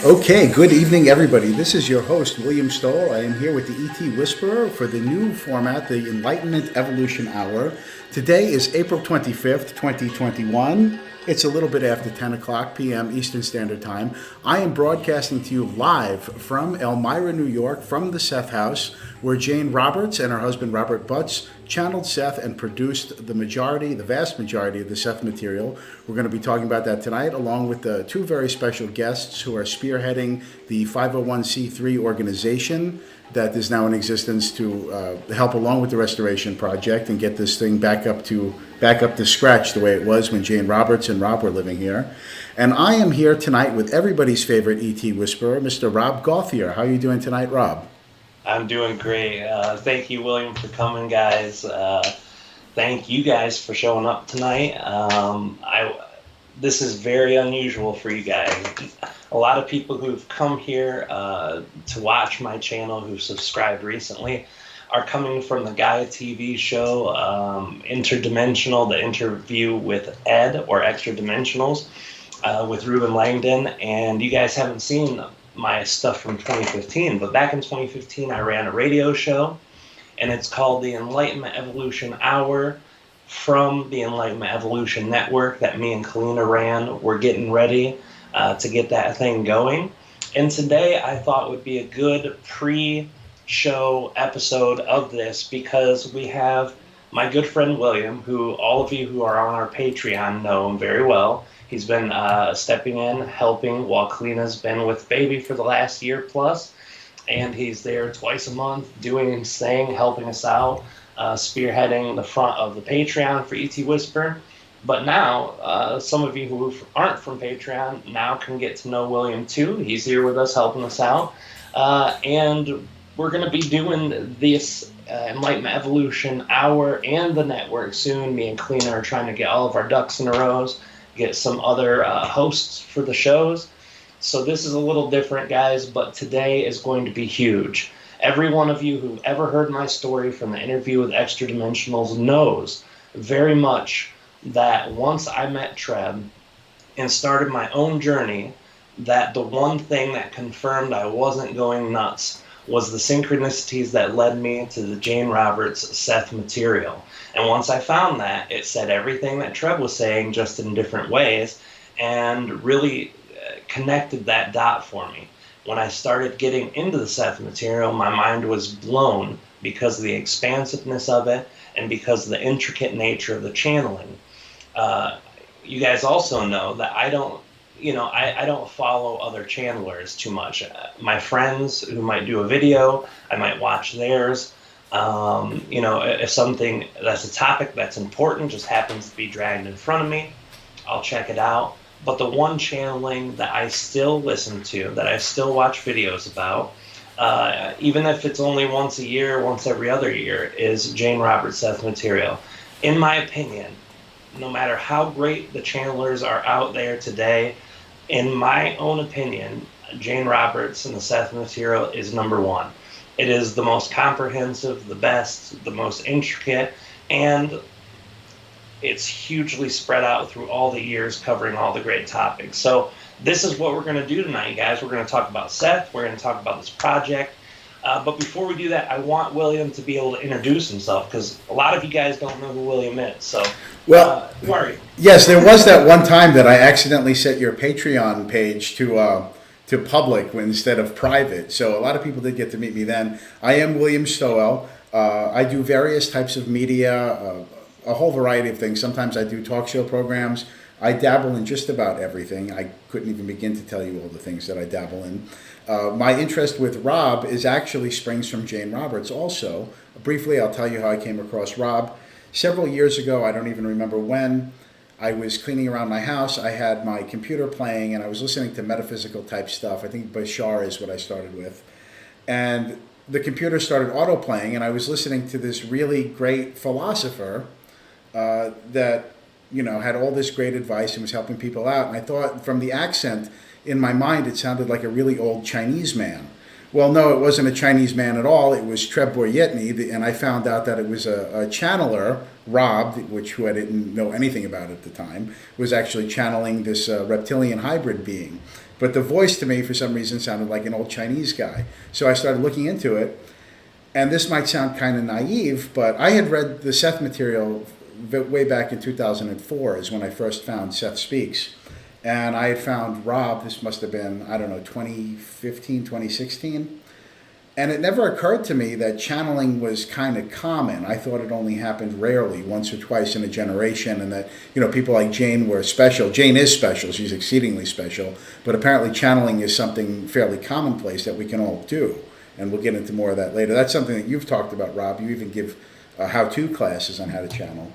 Okay, good evening, everybody. This is your host, William Stoll. I am here with the ET Whisperer for the new format, the Enlightenment Evolution Hour. Today is April 25th, 2021. It's a little bit after 10 o'clock p.m. Eastern Standard Time. I am broadcasting to you live from Elmira, New York, from the Seth house, where Jane Roberts and her husband, Robert Butts, channeled Seth and produced the vast majority of the Seth material. We're going to be talking about that tonight, along with the two very special guests who are spearheading the 501c3 organization that is now in existence to help along with the restoration project and get this thing back up to scratch the way it was when Jane Roberts and Rob were living here. And I am here tonight with everybody's favorite ET Whisperer, Mr. Rob Gauthier. How are you doing tonight, Rob? I'm doing great. Thank you, William, for coming, guys. Thank you guys for showing up tonight. This is very unusual for you guys. A lot of people who've come here to watch my channel, who've subscribed recently, are coming from the Gaia TV show, Interdimensional, the interview with Ed, or Extra Dimensionals, with Ruben Langdon, and you guys haven't seen my stuff from 2015, but back in 2015 I ran a radio show, and it's called the Enlightenment Evolution Hour from the Enlightenment Evolution Network that me and Kalina ran. We're getting ready to get that thing going, and today I thought would be a good pre-show episode of this because we have my good friend William, who all of you who are on our Patreon know him very well. He's been stepping in, helping while Kalina's been with baby for the last year plus, and he's there twice a month doing his thing, helping us out, spearheading the front of the Patreon for ET Whisper. But now, some of you who aren't from Patreon now can get to know William too. He's here with us, helping us out, and we're going to be doing this Enlightenment Evolution Hour and the network soon. Me and Kalina are trying to get all of our ducks in a row, get some other hosts for the shows. So this is a little different, guys, but today is going to be huge. Every one of you who've ever heard my story from the interview with Extra Dimensionals knows very much that once I met Treb and started my own journey, that the one thing that confirmed I wasn't going nuts was the synchronicities that led me to the Jane Roberts Seth material. And once I found that, it said everything that Treb was saying, just in different ways, and really connected that dot for me. When I started getting into the Seth material, my mind was blown because of the expansiveness of it and because of the intricate nature of the channeling. You guys also know that I don't follow other channelers too much. My friends who might do a video, I might watch theirs. If something that's a topic that's important just happens to be dragged in front of me, I'll check it out. But the one channeling that I still listen to, that I still watch videos about, even if it's only once a year, once every other year, is Jane Roberts Seth material. In my opinion, no matter how great the channelers are out there today, in my own opinion, Jane Roberts and the Seth material is number one. It is the most comprehensive, the best, the most intricate, and it's hugely spread out through all the years, covering all the great topics. So this is what we're going to do tonight, guys. We're going to talk about Seth. We're going to talk about this project. But before we do that, I want William to be able to introduce himself, because a lot of you guys don't know who William is. So, who are you? Yes, there was that one time that I accidentally set your Patreon page to public instead of private. So a lot of people did get to meet me then. I am William Stowell. I do various types of media, a whole variety of things. Sometimes I do talk show programs. I dabble in just about everything. I couldn't even begin to tell you all the things that I dabble in. My interest with Rob actually springs from Jane Roberts also. Briefly, I'll tell you how I came across Rob. Several years ago, I don't even remember when, I was cleaning around my house. I had my computer playing, and I was listening to metaphysical type stuff. I think Bashar is what I started with. And the computer started auto-playing, and I was listening to this really great philosopher that had all this great advice and was helping people out. And I thought, from the accent, in my mind, it sounded like a really old Chinese man. Well, no, it wasn't a Chinese man at all. It was Treb Boyetny, and I found out that it was a channeler, Rob, who I didn't know anything about at the time, was actually channeling this reptilian hybrid being. But the voice to me, for some reason, sounded like an old Chinese guy. So I started looking into it. And this might sound kind of naive, but I had read the Seth material way back in 2004 is when I first found Seth Speaks. And I had found Rob, this must have been, I don't know, 2015, 2016. And it never occurred to me that channeling was kind of common. I thought it only happened rarely, once or twice in a generation, and that, you know, people like Jane were special. Jane is special, she's exceedingly special, but apparently channeling is something fairly commonplace that we can all do. And we'll get into more of that later. That's something that you've talked about, Rob. You even give how-to classes on how to channel.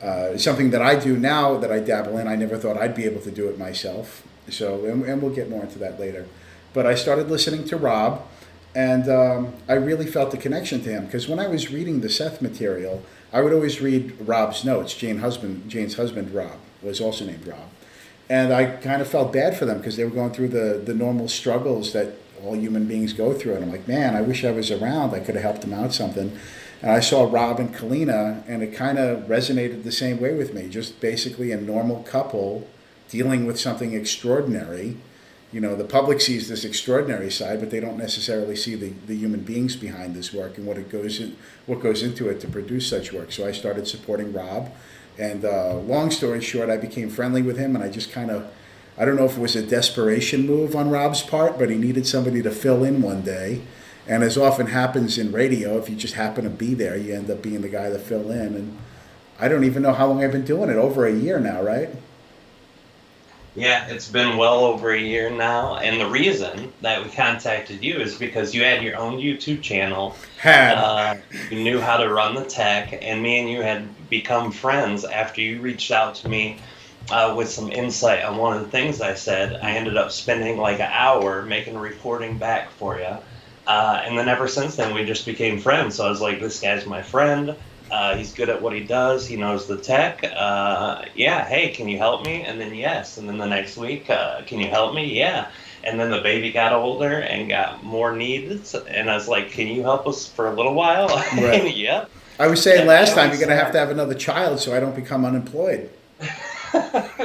It's something that I do now that I dabble in. I never thought I'd be able to do it myself. So, and we'll get more into that later. But I started listening to Rob, and I really felt the connection to him. Because when I was reading the Seth material, I would always read Rob's notes. Jane's husband, Rob, was also named Rob. And I kind of felt bad for them because they were going through the normal struggles that all human beings go through. And I'm like, man, I wish I was around. I could have helped them out something. And I saw Rob and Kalina, and it kind of resonated the same way with me. Just basically a normal couple dealing with something extraordinary. You know, the public sees this extraordinary side, but they don't necessarily see the human beings behind this work and what goes into it to produce such work. So I started supporting Rob. And long story short, I became friendly with him, and I just kind of, I don't know if it was a desperation move on Rob's part, but he needed somebody to fill in one day. And as often happens in radio, if you just happen to be there, you end up being the guy to fill in. And I don't even know how long I've been doing it. Over a year now, right? Yeah, it's been well over a year now. And the reason that we contacted you is because you had your own YouTube channel. You knew how to run the tech, and me and you had become friends after you reached out to me with some insight on one of the things I said. I ended up spending like an hour making a recording back for you. And then ever since then, we just became friends. So I was like, this guy's my friend. He's good at what he does. He knows the tech. Yeah, hey, can you help me? And then yes. And then the next week, can you help me? Yeah. And then the baby got older and got more needs. And I was like, can you help us for a little while? Right. Yeah. I was saying last time, you're going to have another child so I don't become unemployed.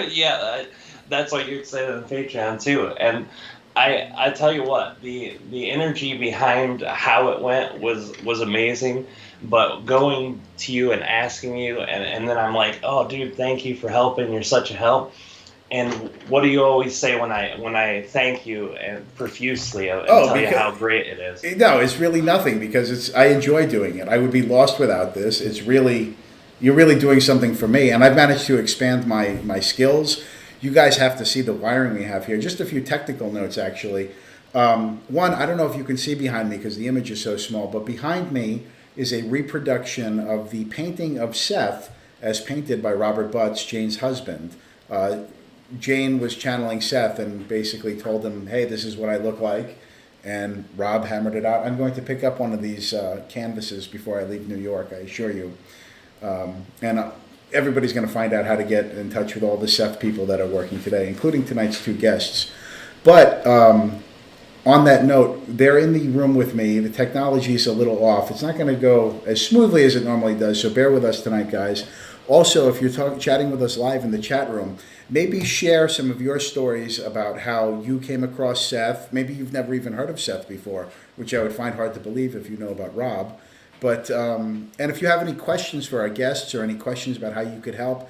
Yeah, that's what you said on Patreon too. And I tell you what, the energy behind how it went was amazing. But going to you and asking you, and then I'm like, oh, dude, thank you for helping. You're such a help. And what do you always say when I thank you and profusely and tell you how great it is? No, it's really nothing, because I enjoy doing it. I would be lost without this. You're really doing something for me, and I've managed to expand my skills. You guys have to see the wiring we have here. Just a few technical notes, actually. One, I don't know if you can see behind me because the image is so small, but behind me is a reproduction of the painting of Seth as painted by Robert Butts, Jane's husband. Jane was channeling Seth and basically told him, hey, this is what I look like. And Rob hammered it out. I'm going to pick up one of these canvases before I leave New York, I assure you. And everybody's going to find out how to get in touch with all the Seth people that are working today, including tonight's two guests. But on that note, they're in the room with me. The technology is a little off. It's not going to go as smoothly as it normally does, so bear with us tonight, guys. Also, if you're chatting with us live in the chat room, maybe share some of your stories about how you came across Seth. Maybe you've never even heard of Seth before, which I would find hard to believe if you know about Rob. But and if you have any questions for our guests or any questions about how you could help,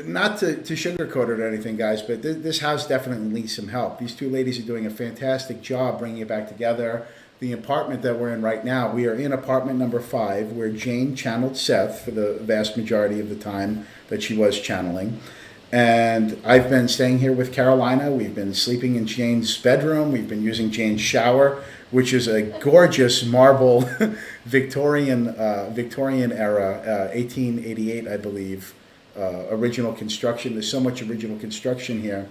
not to sugarcoat it or anything, guys, but this house definitely needs some help. These two ladies are doing a fantastic job bringing it back together. The apartment that we're in right now, we are in apartment number 5, where Jane channeled Seth for the vast majority of the time that she was channeling. And I've been staying here with Carolina. We've been sleeping in Jane's bedroom. We've been using Jane's shower, which is a gorgeous marble Victorian era, 1888, I believe, original construction. There's so much original construction here.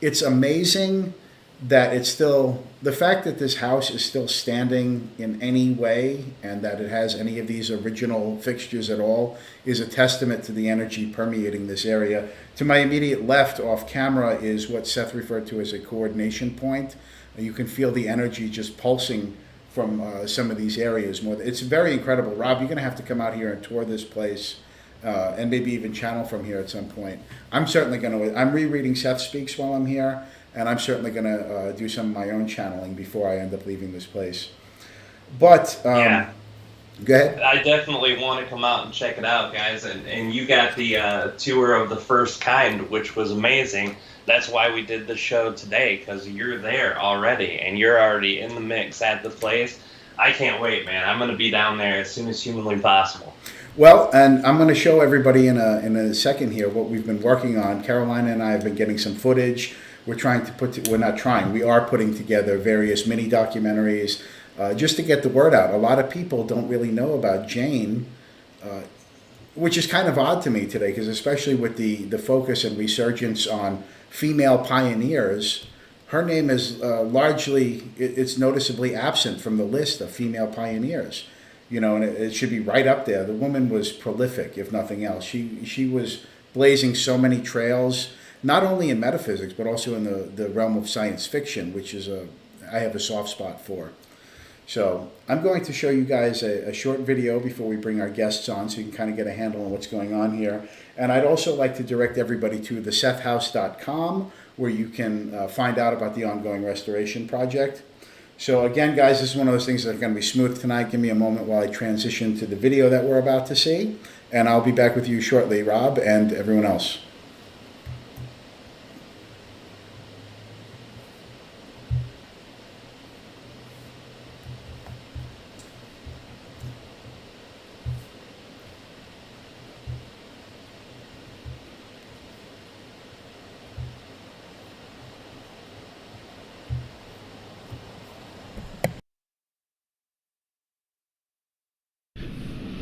It's amazing that it's still, the fact that this house is still standing in any way and that it has any of these original fixtures at all is a testament to the energy permeating this area. To my immediate left off camera is what Seth referred to as a coordination point. You can feel the energy just pulsing from some of these areas. It's very incredible. Rob, you're going to have to come out here and tour this place and maybe even channel from here at some point. I'm certainly going to. I'm rereading Seth Speaks while I'm here. and I'm certainly going to do some of my own channeling before I end up leaving this place. But yeah. Go ahead. I definitely want to come out and check it out, guys. And you got the tour of the first kind, which was amazing. That's why we did the show today, because you're there already, and you're already in the mix at the place. I can't wait, man. I'm going to be down there as soon as humanly possible. Well, and I'm going to show everybody in a second here what we've been working on. Carolina and I have been getting some footage. We're trying to we're not trying. We are putting together various mini documentaries just to get the word out. A lot of people don't really know about Jane, which is kind of odd to me today, because especially with the focus and resurgence on female pioneers, her name is it's noticeably absent from the list of female pioneers. You know, and it should be right up there. The woman was prolific, if nothing else. She was blazing so many trails, not only in metaphysics, but also in the realm of science fiction, which is I have a soft spot for. So I'm going to show you guys a short video before we bring our guests on, so you can kind of get a handle on what's going on here. And I'd also like to direct everybody to thesethhouse.com, where you can find out about the ongoing restoration project. So again, guys, this is one of those things that are going to be smooth tonight. Give me a moment while I transition to the video that we're about to see, and I'll be back with you shortly, Rob, and everyone else.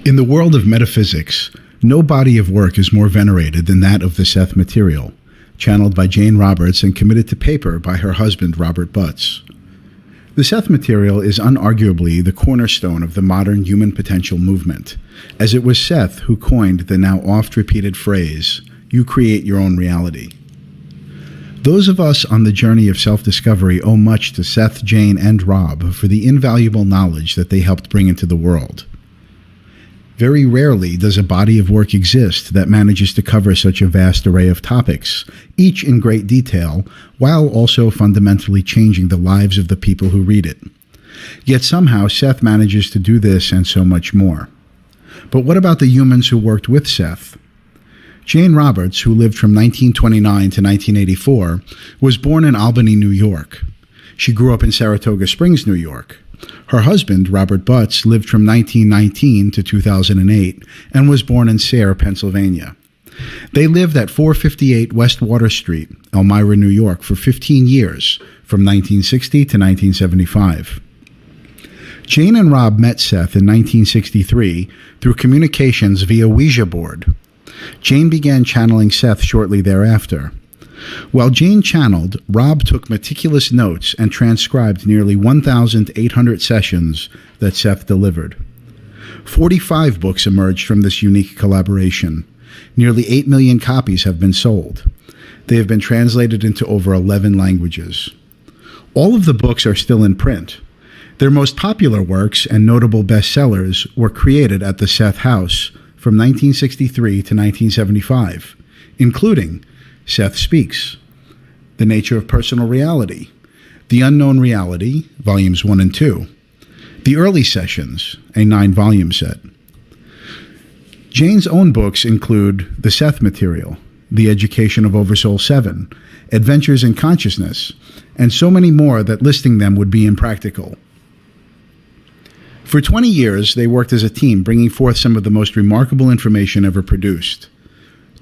In the world of metaphysics, no body of work is more venerated than that of the Seth material, channeled by Jane Roberts and committed to paper by her husband, Robert Butts. The Seth material is unarguably the cornerstone of the modern human potential movement, as it was Seth who coined the now oft-repeated phrase, "You create your own reality." Those of us on the journey of self-discovery owe much to Seth, Jane, and Rob for the invaluable knowledge that they helped bring into the world. Very rarely does a body of work exist that manages to cover such a vast array of topics, each in great detail, while also fundamentally changing the lives of the people who read it. Yet somehow Seth manages to do this and so much more. But what about the humans who worked with Seth? Jane Roberts, who lived from 1929 to 1984, was born in Albany, New York. She grew up in Saratoga Springs, New York. Her husband, Robert Butts, lived from 1919 to 2008 and was born in Sayre, Pennsylvania. They lived at 458 West Water Street, Elmira, New York, for 15 years, from 1960 to 1975. Jane and Rob met Seth in 1963 through communications via Ouija board. Jane began channeling Seth shortly thereafter. While Jane channeled, Rob took meticulous notes and transcribed nearly 1,800 sessions that Seth delivered. 45 books emerged from this unique collaboration. Nearly 8 million copies have been sold. They have been translated into over 11 languages. All of the books are still in print. Their most popular works and notable bestsellers were created at the Seth House from 1963 to 1975, including Seth Speaks, The Nature of Personal Reality, The Unknown Reality, Volumes 1 and 2, The Early Sessions, a 9-volume set. Jane's own books include The Seth Material, The Education of Oversoul 7, Adventures in Consciousness, and so many more that listing them would be impractical. For 20 years, they worked as a team, bringing forth some of the most remarkable information ever produced.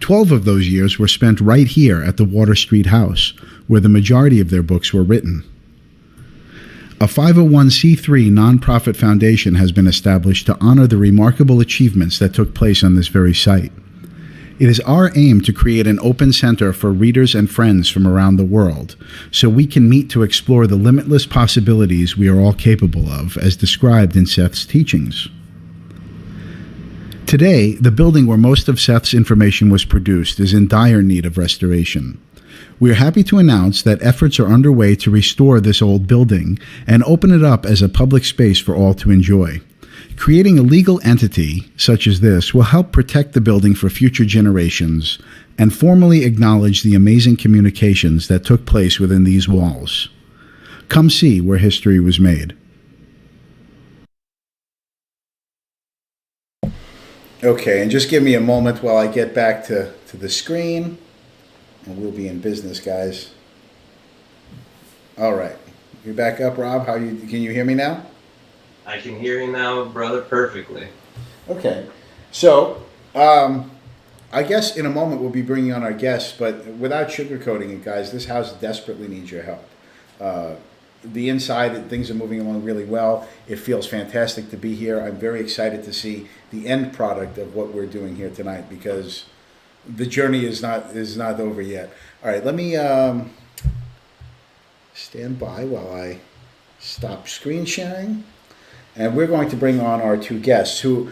12 of those years were spent right here at the Water Street House, where the majority of their books were written. A 501c3 nonprofit foundation has been established to honor the remarkable achievements that took place on this very site. It is our aim to create an open center for readers and friends from around the world, so we can meet to explore the limitless possibilities we are all capable of, as described in Seth's teachings. Today, the building where most of Seth's information was produced is in dire need of restoration. We are happy to announce that efforts are underway to restore this old building and open it up as a public space for all to enjoy. Creating a legal entity such as this will help protect the building for future generations, and formally acknowledge the amazing communications that took place within these walls. Come see where history was made. Okay, and just give me a moment while I get back to the screen, and we'll be in business, guys. All right. You're back up, Rob. Can you hear me now? I can hear you now, brother, perfectly. Okay. So, I guess in a moment we'll be bringing on our guests, but without sugarcoating it, guys, this house desperately needs your help. The inside, things are moving along really well. It feels fantastic to be here. I'm very excited to see the end product of what we're doing here tonight, because the journey is not over yet. All right, let me stand by while I stop screen sharing. And we're going to bring on our two guests, who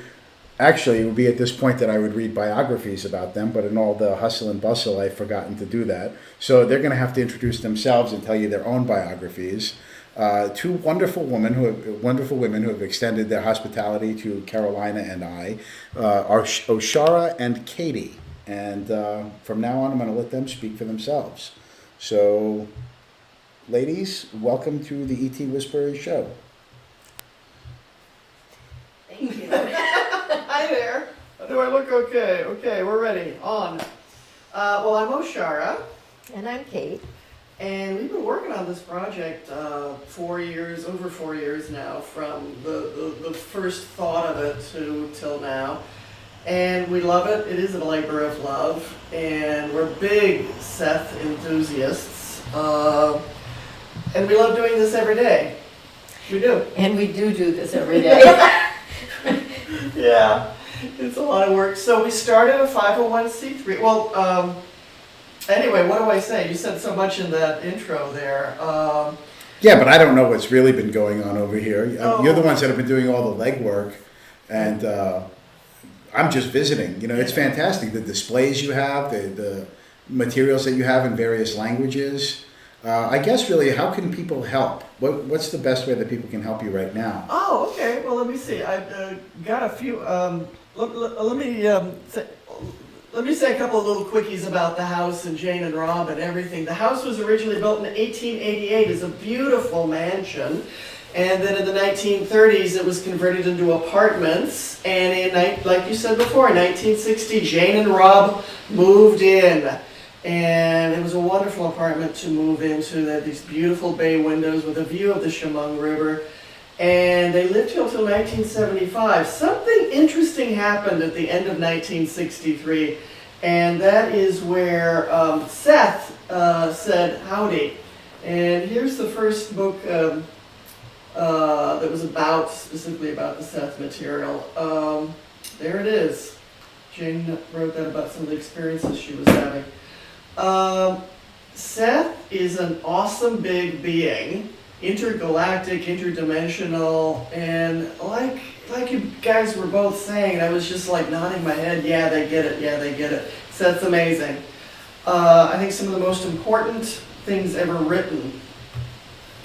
actually it would be at this point that I would read biographies about them, but in all the hustle and bustle, I've forgotten to do that. So they're going to have to introduce themselves and tell you their own biographies. Two wonderful women who have extended their hospitality to Carolina and I are Oshara and Katie. And from now on, I'm going to let them speak for themselves. So, ladies, welcome to the E.T. Whisperers show. Thank you. Hi there. Do I look okay? Okay, we're ready. On. Well, I'm Oshara. And I'm Kate. And we've been working on this project over 4 years now, from the first thought of it till now. And we love it. It is a labor of love. And we're big Seth enthusiasts. And we love doing this every day. We do. And we do this every day. Yeah, it's a lot of work. So we started a 501c3. Well, anyway, what do I say? You said so much in that intro there. Yeah, but I don't know what's really been going on over here. You're the ones that have been doing all the legwork, and I'm just visiting. You know, it's fantastic. The displays you have, the materials that you have in various languages. I guess really, how can people help? What's the best way that people can help you right now? Oh, okay. Well, let me see. I've got a few. Let me say a couple of little quickies about the house and Jane and Rob and everything. The house was originally built in 1888 as a beautiful mansion. And then in the 1930s, it was converted into apartments. And like you said before, in 1960, Jane and Rob moved in. And it was a wonderful apartment to move into. They had these beautiful bay windows with a view of the Chemung River. And they lived till 1975. Something interesting happened at the end of 1963. And that is where Seth said, howdy. And here's the first book that was specifically about the Seth material. There it is. Jane wrote that about some of the experiences she was having. Seth is an awesome big being, intergalactic, interdimensional, and like you guys were both saying, I was just like nodding my head, yeah, they get it. Seth's amazing. I think some of the most important things ever written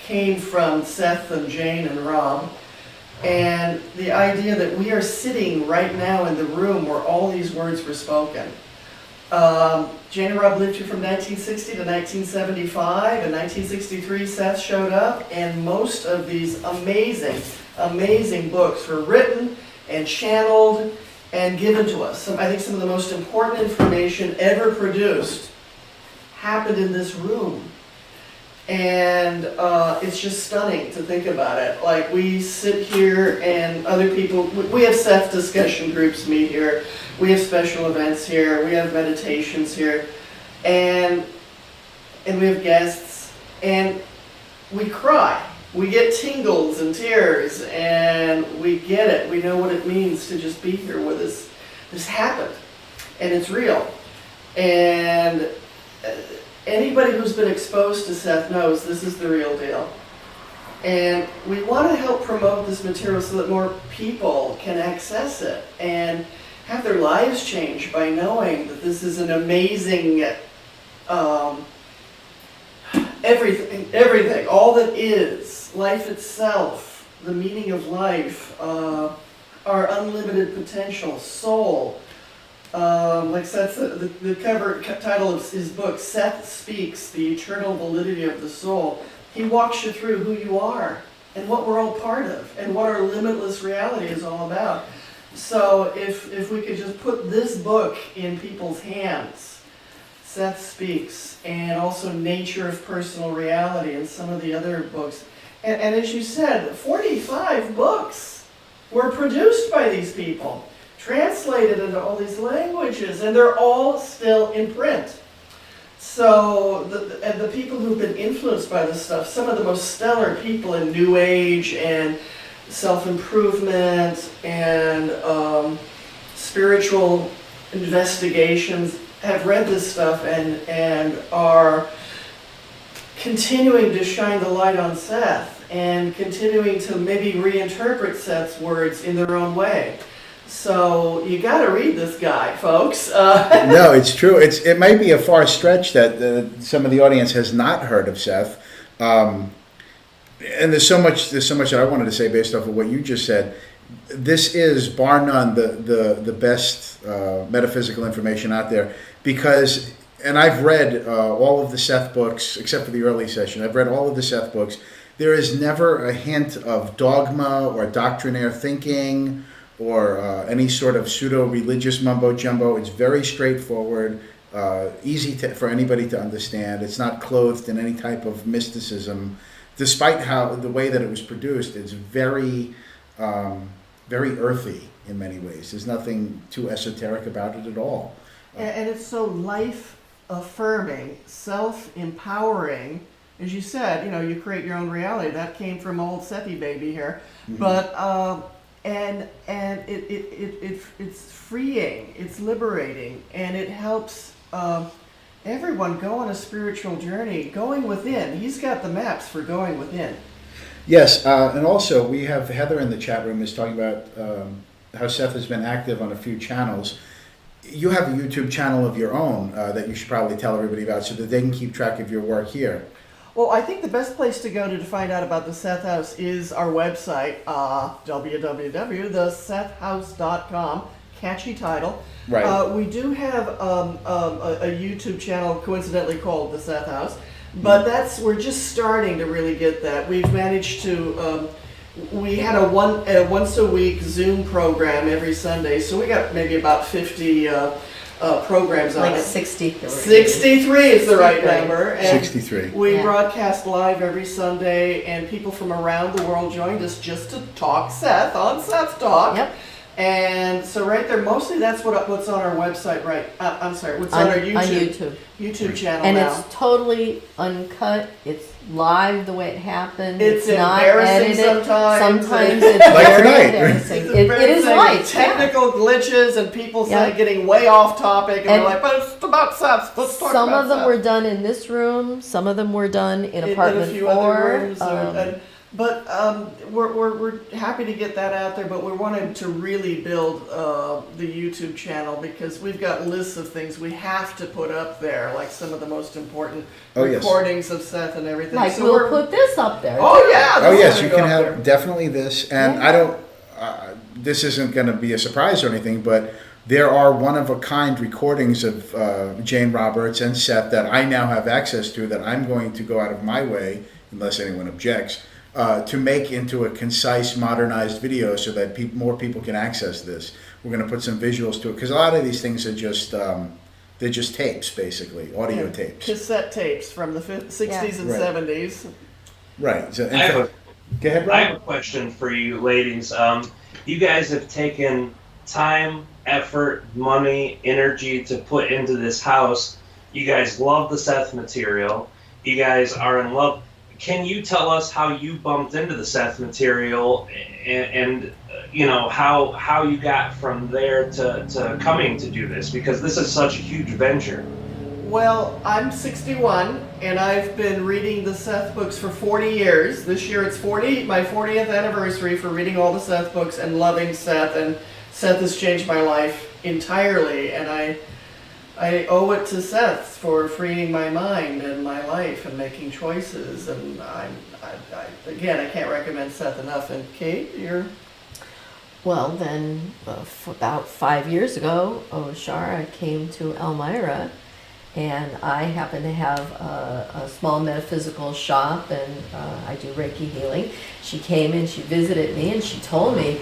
came from Seth and Jane and Rob. And the idea that we are sitting right now in the room where all these words were spoken. Jane and Rob lived here from 1960 to 1975. In 1963, Seth showed up, and most of these amazing, amazing books were written and channeled and given to us. I think some of the most important information ever produced happened in this room. And it's just stunning to think about it. Like, we sit here and other people, we have Seth discussion groups meet here, we have special events here, we have meditations here, and we have guests, and we cry. We get tingles and tears, and we get it. We know what it means to just be here with us. This happened, and it's real. And anybody who's been exposed to Seth knows this is the real deal. And we want to help promote this material so that more people can access it and have their lives changed by knowing that this is an amazing, everything, all that is, life itself, the meaning of life, our unlimited potential, soul, Like Seth said, the title of his book, Seth Speaks, The Eternal Validity of the Soul. He walks you through who you are and what we're all part of and what our limitless reality is all about. So if we could just put this book in people's hands, Seth Speaks, and also Nature of Personal Reality and some of the other books. And as you said, 45 books were produced by these people, translated into all these languages, and they're all still in print. So the people who've been influenced by this stuff, some of the most stellar people in New Age and self-improvement and spiritual investigations, have read this stuff and are continuing to shine the light on Seth and continuing to maybe reinterpret Seth's words in their own way. So you got to read this guy, folks. No, it's true. It might be a far stretch that some of the audience has not heard of Seth. And there's so much that I wanted to say based off of what you just said. This is, bar none, the best metaphysical information out there, because, and I've read all of the Seth books, except for the early session. I've read all of the Seth books. There is never a hint of dogma or doctrinaire thinking or any sort of pseudo-religious mumbo-jumbo. It's very straightforward, easy for anybody to understand. It's not clothed in any type of mysticism. Despite the way that it was produced, it's very, very earthy in many ways. There's nothing too esoteric about it at all. And it's so life-affirming, self-empowering. As you said, you create your own reality. That came from old Sethi baby here. Mm-hmm. But and it's freeing, it's liberating, and it helps everyone go on a spiritual journey, going within. He's got the maps for going within. Yes, and also we have Heather in the chat room is talking about how Seth has been active on a few channels. You have a YouTube channel of your own that you should probably tell everybody about so that they can keep track of your work here. Well, I think the best place to go to find out about the Seth House is our website, www.thesethhouse.com. Catchy title. Right. We do have a YouTube channel coincidentally called the Seth House, but we're just starting to really get that. We've managed to. We had a once a week Zoom program every Sunday, so we got maybe about 50 programs on it. Like 63. 63 is the right number. And 63. we broadcast live every Sunday, and people from around the world joined us just to talk Seth on Seth Talk. Yep. And so right there, mostly that's what's on our website, right? I'm sorry, what's on our YouTube channel and now. And it's totally uncut. It's live the way it happened. It's not embarrassing edited. sometimes. It's like very tonight. embarrassing. It is like technical glitches and people getting way off topic, and we're like, but it's about Seth. Let's talk some about of them Seth. were done in this room. Some of them were done in apartment in a few 4. other rooms. But we're happy to get that out there, but we're wanting to really build the YouTube channel because we've got lists of things we have to put up there, like some of the most important recordings of Seth and everything. Like so we'll put this up there. Oh yeah! Oh yes, you can have definitely this, and I don't. This isn't going to be a surprise or anything, but there are one-of-a-kind recordings of Jane Roberts and Seth that I now have access to that I'm going to go out of my way, unless anyone objects, to make into a concise, modernized video so that more people can access this. We're going to put some visuals to it because a lot of these things are just they're just tapes, basically, audio tapes, cassette tapes from the 60s and 70s. Right. So, go ahead, Rob. I have a question for you, ladies. You guys have taken time, effort, money, energy to put into this house. You guys love the Seth material. You guys are in love. Can you tell us how you bumped into the Seth material and how you got from there to coming to do this? Because this is such a huge venture. Well, I'm 61, and I've been reading the Seth books for 40 years. This year it's my 40th anniversary for reading all the Seth books and loving Seth, and Seth has changed my life entirely, and I owe it to Seth for freeing my mind and my life and making choices. And again, I can't recommend Seth enough. And Kate, you're... Well, then about 5 years ago, Shara came to Elmira, and I happen to have a small metaphysical shop, and I do Reiki healing. She came in, she visited me, and she told me,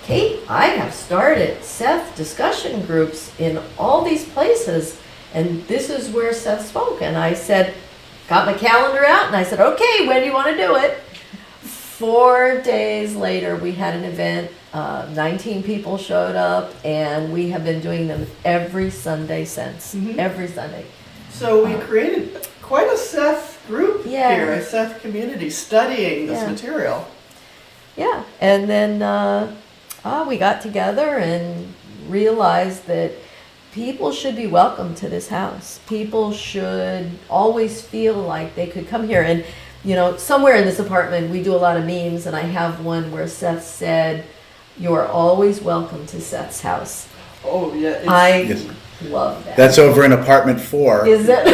Kate, I have started Seth discussion groups in all these places, and this is where Seth spoke. And I said, got my calendar out, and I said, okay, when do you want to do it? 4 days later, we had an event. 19 people showed up, and we have been doing them every Sunday since. Every Sunday. So we created quite a Seth group Yeah. here, a Seth community studying this material. Yeah, and then we got together and realized that people should be welcome to this house. People should always feel like they could come here. And, you know, somewhere in this apartment, we do a lot of memes, and I have one where Seth said, "You are always welcome to Seth's house." Oh, yeah. Yes. Love that. That's over in apartment 4. Is it?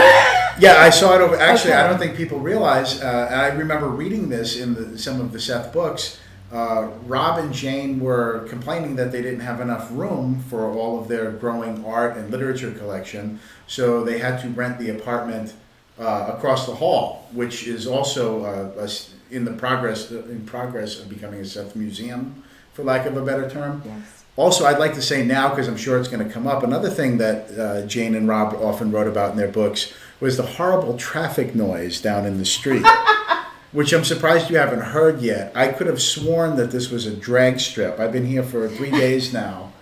Yeah, I saw it over. Actually, Okay. I don't think people realize. I remember reading this in some of the Seth books. Rob and Jane were complaining that they didn't have enough room for all of their growing art and literature collection, so they had to rent the apartment across the hall, which is also in progress of becoming a Seth museum, for lack of a better term. Yes. Also, I'd like to say now, because I'm sure it's going to come up, another thing that Jane and Rob often wrote about in their books was the horrible traffic noise down in the street, which I'm surprised you haven't heard yet. I could have sworn that this was a drag strip. I've been here for 3 days now,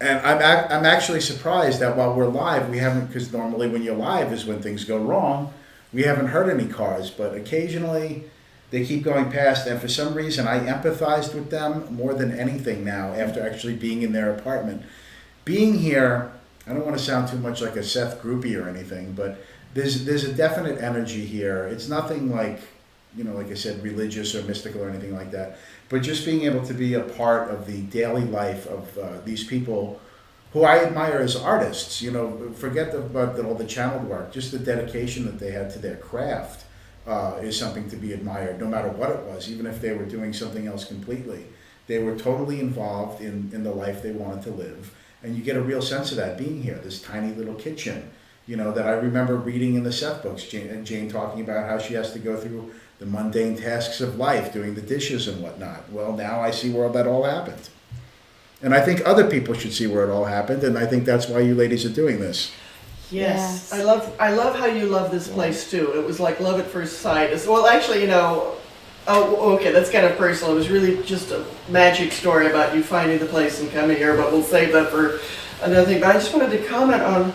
and I'm actually surprised that while we're live, we haven't, because normally when you're live is when things go wrong, we haven't heard any cars, but occasionally they keep going past, and for some reason I empathized with them more than anything now after actually being in their apartment. Being here, I don't want to sound too much like a Seth groupie or anything, but there's a definite energy here. It's nothing like, you know, like I said, religious or mystical or anything like that, but just being able to be a part of the daily life of these people who I admire as artists. You know, forget about all the channeled work, just the dedication that they had to their craft. Is something to be admired, no matter what it was, even if they were doing something else completely. They were totally involved in the life they wanted to live. And you get a real sense of that being here, this tiny little kitchen, you know, that I remember reading in the Seth books, Jane talking about how she has to go through the mundane tasks of life, doing the dishes and whatnot. Well, now I see where that all happened. And I think other people should see where it all happened, and I think that's why you ladies are doing this. Yes. I love how you love this place too. It was like love at first sight. Well, actually, you know, okay, that's kind of personal. It was really just a magic story about you finding the place and coming here, but we'll save that for another thing. But I just wanted to comment on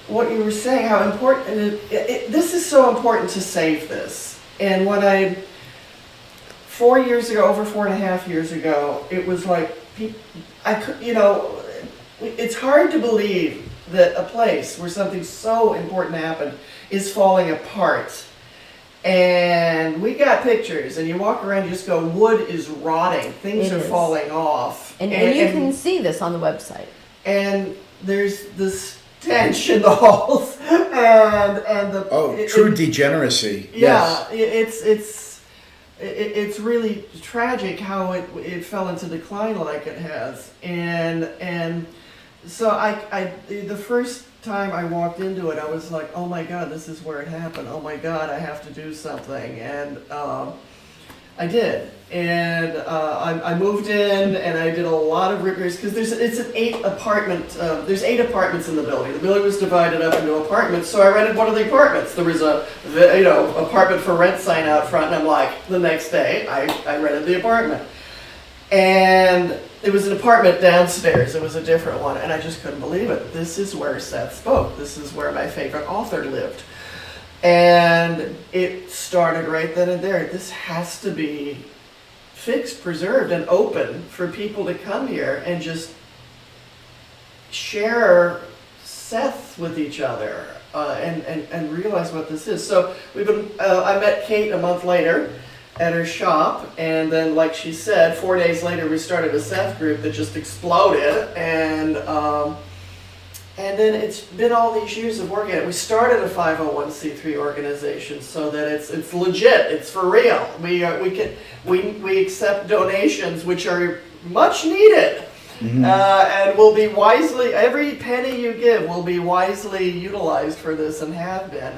what you were saying, how important this is so important to save this. And when 4 years ago, over 4.5 years ago, it was like, I could, you know, it's hard to believe that a place where something so important happened is falling apart. And we got pictures, and you walk around, you just go, wood is rotting, things are falling off. And you can see this on the website. And there's this stench in the halls, and the true degeneracy. Yeah, yes. it's really tragic how it fell into decline like it has, and so the first time I walked into it, I was like, oh my God, this is where it happened. Oh my God, I have to do something. And I did. And I moved in, and I did a lot of repairs, because it's an 8 apartment, there's 8 apartments in the building. The building was divided up into apartments, so I rented one of the apartments. There was a, you know, apartment for rent sign out front, and I'm like, the next day, I rented the apartment. And it was an apartment downstairs. It was a different one, and I just couldn't believe it. This is where Seth spoke. This is where my favorite author lived. And it started right then and there. This has to be fixed, preserved, and open for people to come here and just share Seth with each other and realize what this is. So I met Kate a month later at her shop, and then, like she said, 4 days later we started a Seth group that just exploded, and then it's been all these years of working at it. We started a 501c3 organization so that it's legit, it's for real. We accept donations, which are much needed. Mm-hmm. And will be wisely, every penny you give will be wisely utilized for this and have been.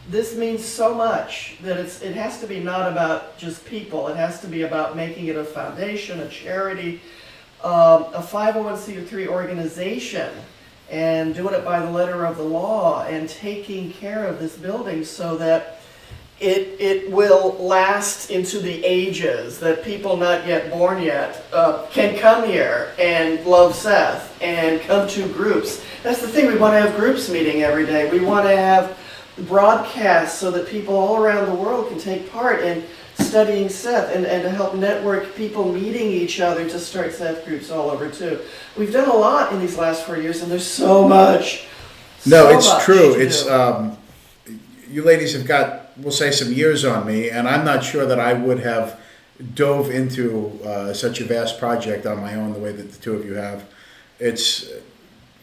This means so much that it has to be not about just people. It has to be about making it a foundation, a charity, a 501c3 organization, and doing it by the letter of the law and taking care of this building so that it will last into the ages, that people not yet born yet can come here and love Seth and come to groups. That's the thing, we want to have groups meeting every day. We want to have broadcasts so that people all around the world can take part in studying Seth and to help network people meeting each other to start Seth groups all over too. We've done a lot in these last 4 years and there's so much. No, it's true. It's you ladies have got, we'll say, some years on me, and I'm not sure that I would have dove into such a vast project on my own the way that the two of you have. It's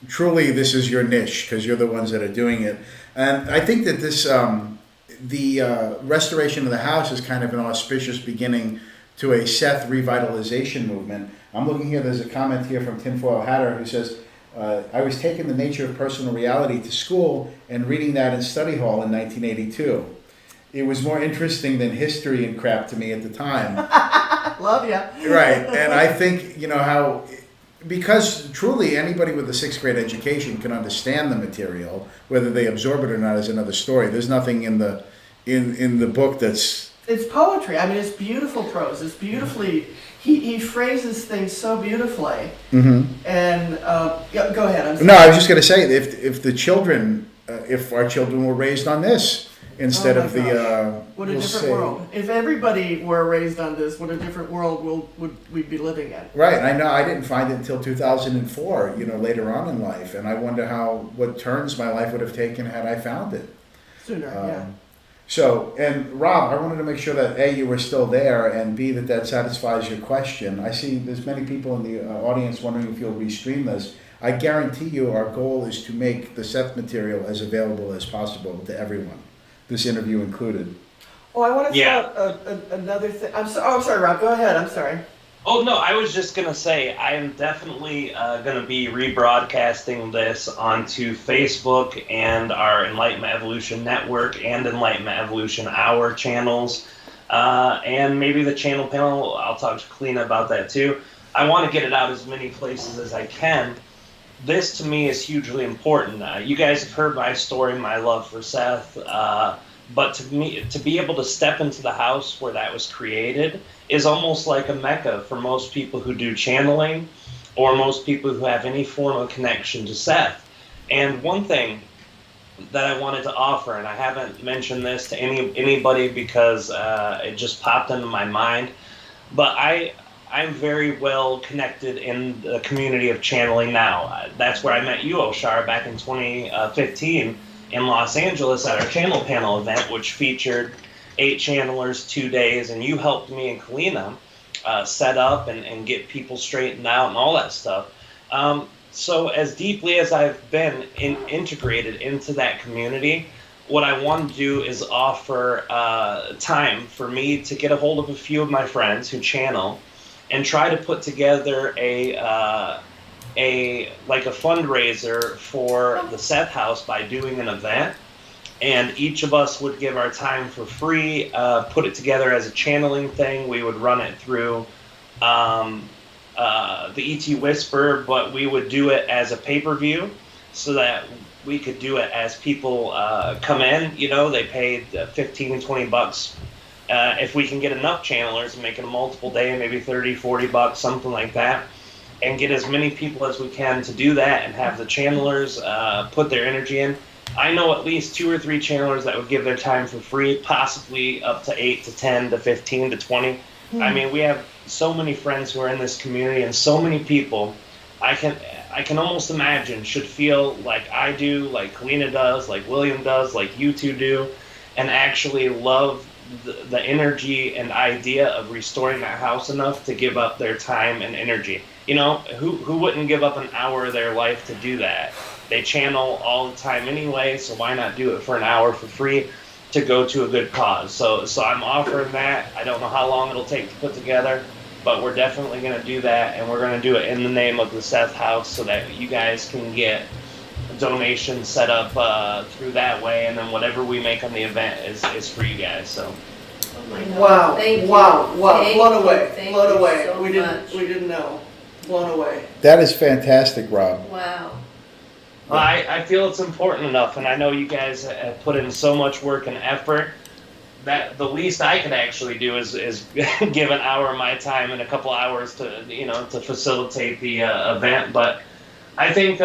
truly, this is your niche because you're the ones that are doing it. And I think that this, the restoration of the house is kind of an auspicious beginning to a Seth revitalization movement. I'm looking here, there's a comment here from Tinfoil Hatter who says, I was taking the nature of personal reality to school and reading that in study hall in 1982. It was more interesting than history and crap to me at the time. Love ya. Right, and I think, you know, how, because truly anybody with a 6th grade education can understand the material, whether they absorb it or not is another story. There's nothing in the book that's... It's poetry. I mean, it's beautiful prose. It's beautifully... He phrases things so beautifully. Mm-hmm. And yeah, go ahead. I'm sorry. No, I was just going to say, if the children, if our children were raised on this instead of the, what a different world. If everybody were raised on this, what a different world would we be living in? Right. I know. I didn't find it until 2004. You know, later on in life, and I wonder what turns my life would have taken had I found it sooner. Yeah. So, and Rob, I wanted to make sure that A, you were still there, and B, that satisfies your question. I see there's many people in the audience wondering if you'll restream this. I guarantee you our goal is to make the Seth material as available as possible to everyone, this interview included. Oh, I want to throw out another thing. I'm sorry, Rob. Go ahead. I'm sorry. Oh, no, I was just going to say, I am definitely going to be rebroadcasting this onto Facebook and our Enlightenment Evolution Network and Enlightenment Evolution Hour channels. And maybe the channel panel, I'll talk to Kalina about that too. I want to get it out as many places as I can. This, to me, is hugely important. You guys have heard my story, my love for Seth. But to me, to be able to step into the house where that was created is almost like a mecca for most people who do channeling or most people who have any form of connection to Seth. And one thing that I wanted to offer, and I haven't mentioned this to anybody because it just popped into my mind, but I'm very well connected in the community of channeling now. That's where I met you, Oshar, back in 2015. In Los Angeles at our channel panel event, which featured 8 channelers, 2 days, and you helped me and Kalina set up and get people straightened out and all that stuff. So as deeply as I've been integrated into that community, what I want to do is offer time for me to get a hold of a few of my friends who channel and try to put together a fundraiser for the Seth House by doing an event, and each of us would give our time for free, put it together as a channeling thing. We would run it through the ET Whisper, but we would do it as a pay-per-view so that we could do it as people come in. You know, they paid 15 and 20 bucks. If we can get enough channelers and make it a multiple day, maybe 30, 40 bucks, something like that, and get as many people as we can to do that and have the channelers put their energy in. I know at least 2 or 3 channelers that would give their time for free, possibly up to 8 to 10 to 15 to 20. I mean, we have so many friends who are in this community and so many people I can almost imagine should feel like I do, like Kalina does, like William does, like you two do, and actually love the energy and idea of restoring that house enough to give up their time and energy. You know, who wouldn't give up an hour of their life to do that? They channel all the time anyway, so why not do it for an hour for free to go to a good cause? So I'm offering that. I don't know how long it'll take to put together. but we're definitely going to do that, and we're going to do it in the name of the Seth House so that you guys can get donations set up through that way, and then whatever we make on the event is for you guys. So. Oh my God. Wow! Thank Wow! you. Wow! Thank Blown you. away! Thank Blown you away! so We much. didn't know. Blown away. That is fantastic, Rob. Wow. Well, I feel it's important enough, and I know you guys have put in so much work and effort that the least I could actually do is give an hour of my time and a couple hours to facilitate the event. But I think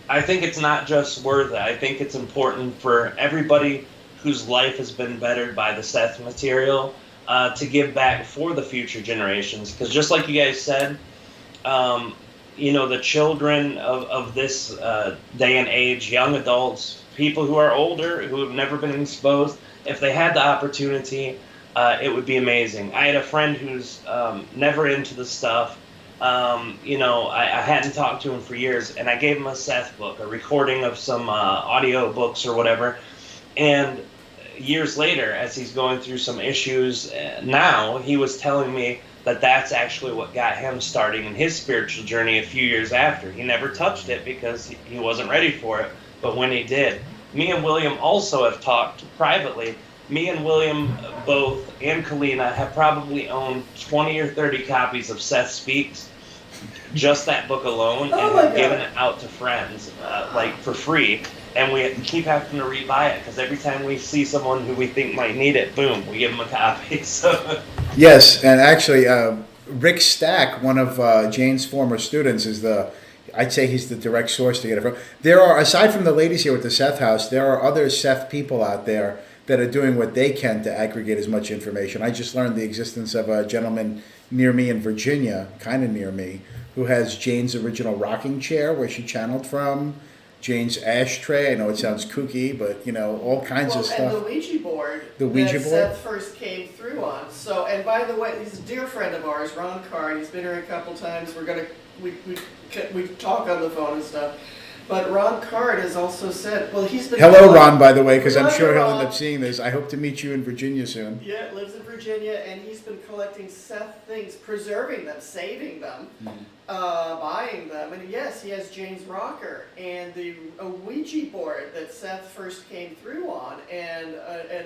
it's not just worth it. I think it's important for everybody whose life has been bettered by the Seth material to give back for the future generations. Because just like you guys said, the children of this day and age, young adults, people who are older, who have never been exposed, if they had the opportunity, it would be amazing. I had a friend who's never into the stuff. I hadn't talked to him for years, and I gave him a Seth book, a recording of some audio books or whatever. And years later, as he's going through some issues now, he was telling me that that's actually what got him starting in his spiritual journey a few years after. He never touched it because he wasn't ready for it, but when he did. Me and William also have talked privately. Me and William both, and Kalina, have probably owned 20 or 30 copies of Seth Speaks, just that book alone, and have given it out to friends, for free. And we keep having to rebuy it, because every time we see someone who we think might need it, boom, we give them a copy. So. Yes, and actually, Rick Stack, one of Jane's former students, I'd say he's the direct source to get it from. There are, aside from the ladies here with the Seth House, there are other Seth people out there that are doing what they can to aggregate as much information. I just learned the existence of a gentleman near me in Virginia, kind of near me, who has Jane's original rocking chair where she channeled from, Jane's ashtray. I know it sounds kooky, but all kinds of stuff. And the Ouija board. That Seth first came through on. So, and by the way, he's a dear friend of ours, Ron Card. He's been here a couple times. We talk on the phone and stuff. But Ron Card has also said, well, he's been. Hello, Ron, by the way, because I'm sure he'll end up seeing this. I hope to meet you in Virginia soon. Yeah, lives in Virginia, and he's been collecting Seth things, preserving them, saving them, buying them. And yes, he has Jane's rocker and the Ouija board that Seth first came through on, and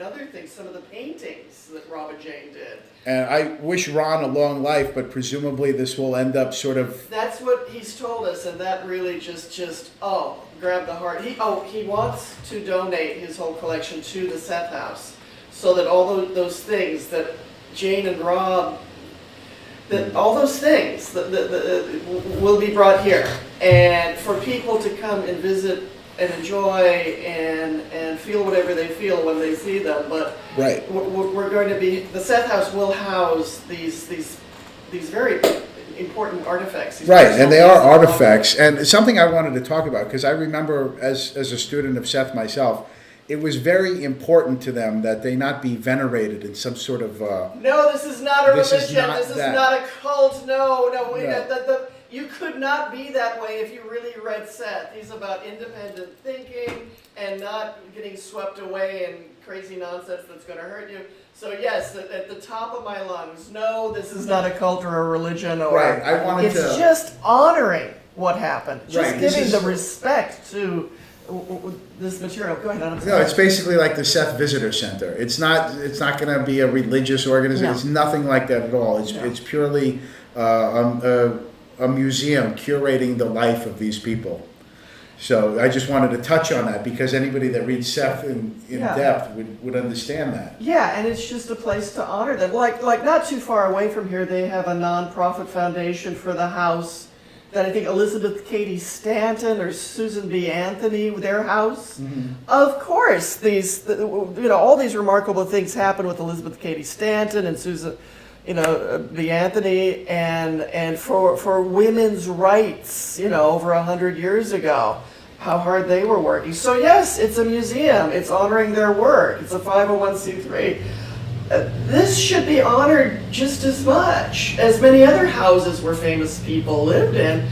other things, some of the paintings that Rob and Jane did. And I wish Ron a long life, but presumably this will end up sort of... That's what he's told us, and that really just grabbed the heart. He wants to donate his whole collection to the Seth House, so that all those things that Jane and Rob, all those things that will be brought here, and for people to come and visit and enjoy and feel whatever they feel when they see them. But right, we're going to be, the Seth House will house these very important artifacts. Right, and they are artifacts. And something I wanted to talk about, because I remember as a student of Seth myself, it was very important to them that they not be venerated in some sort of... no, this is not a religion. This is not a cult. No. You could not be that way if you really read Seth. He's about independent thinking and not getting swept away in crazy nonsense that's going to hurt you. So yes, at the top of my lungs, no, this is not a cult or a religion. Right, I wanted it's just honoring what happened. Just giving the respect to this material. Go ahead. No, it's basically like the Seth Visitor Center. It's not going to be a religious organization. No. It's nothing like that at all. It's purely a museum curating the life of these people. So I just wanted to touch on that, because anybody that reads Seth in depth would understand that. Yeah, and it's just a place to honor them. Like not too far away from here, they have a non-profit foundation for the house that I think Elizabeth Cady Stanton or Susan B. Anthony, their house. Mm-hmm. Of course, all these remarkable things happen with Elizabeth Cady Stanton and Susan B. Anthony, and for women's rights, over 100 years ago, how hard they were working. So yes, it's a museum. It's honoring their work. It's a 501c3. This should be honored just as much as many other houses where famous people lived in.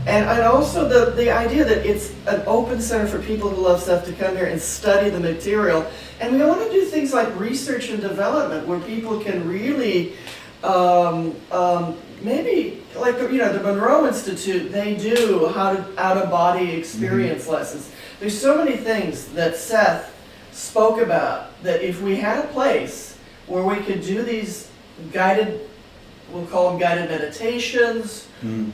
And also the idea that it's an open center for people who love Seth to come here and study the material. And we want to do things like research and development, where people can really Maybe like the Monroe Institute, they do out of body experience lessons. There's so many things that Seth spoke about that if we had a place where we could do these guided, we'll call them guided meditations,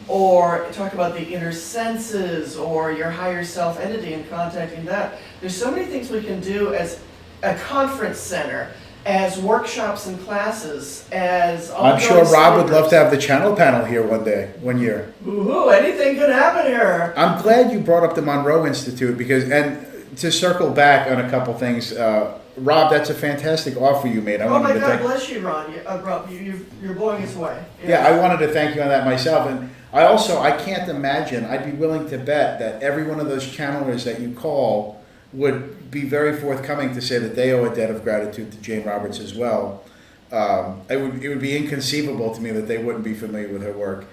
or talk about the inner senses or your higher self entity and contacting that. There's so many things we can do as a conference center, as workshops and classes, as I'm sure Rob would love to have the channel panel here one year. Woohoo, anything could happen here. I'm glad you brought up the Monroe Institute because, and to circle back on a couple things, Rob, that's a fantastic offer you made. Oh my God, bless you, Ron. Rob, you're blowing us away. Yeah, I wanted to thank you on that myself. And I can't imagine, I'd be willing to bet that every one of those channelers that you call would be very forthcoming to say that they owe a debt of gratitude to Jane Roberts as well. It would be inconceivable to me that they wouldn't be familiar with her work.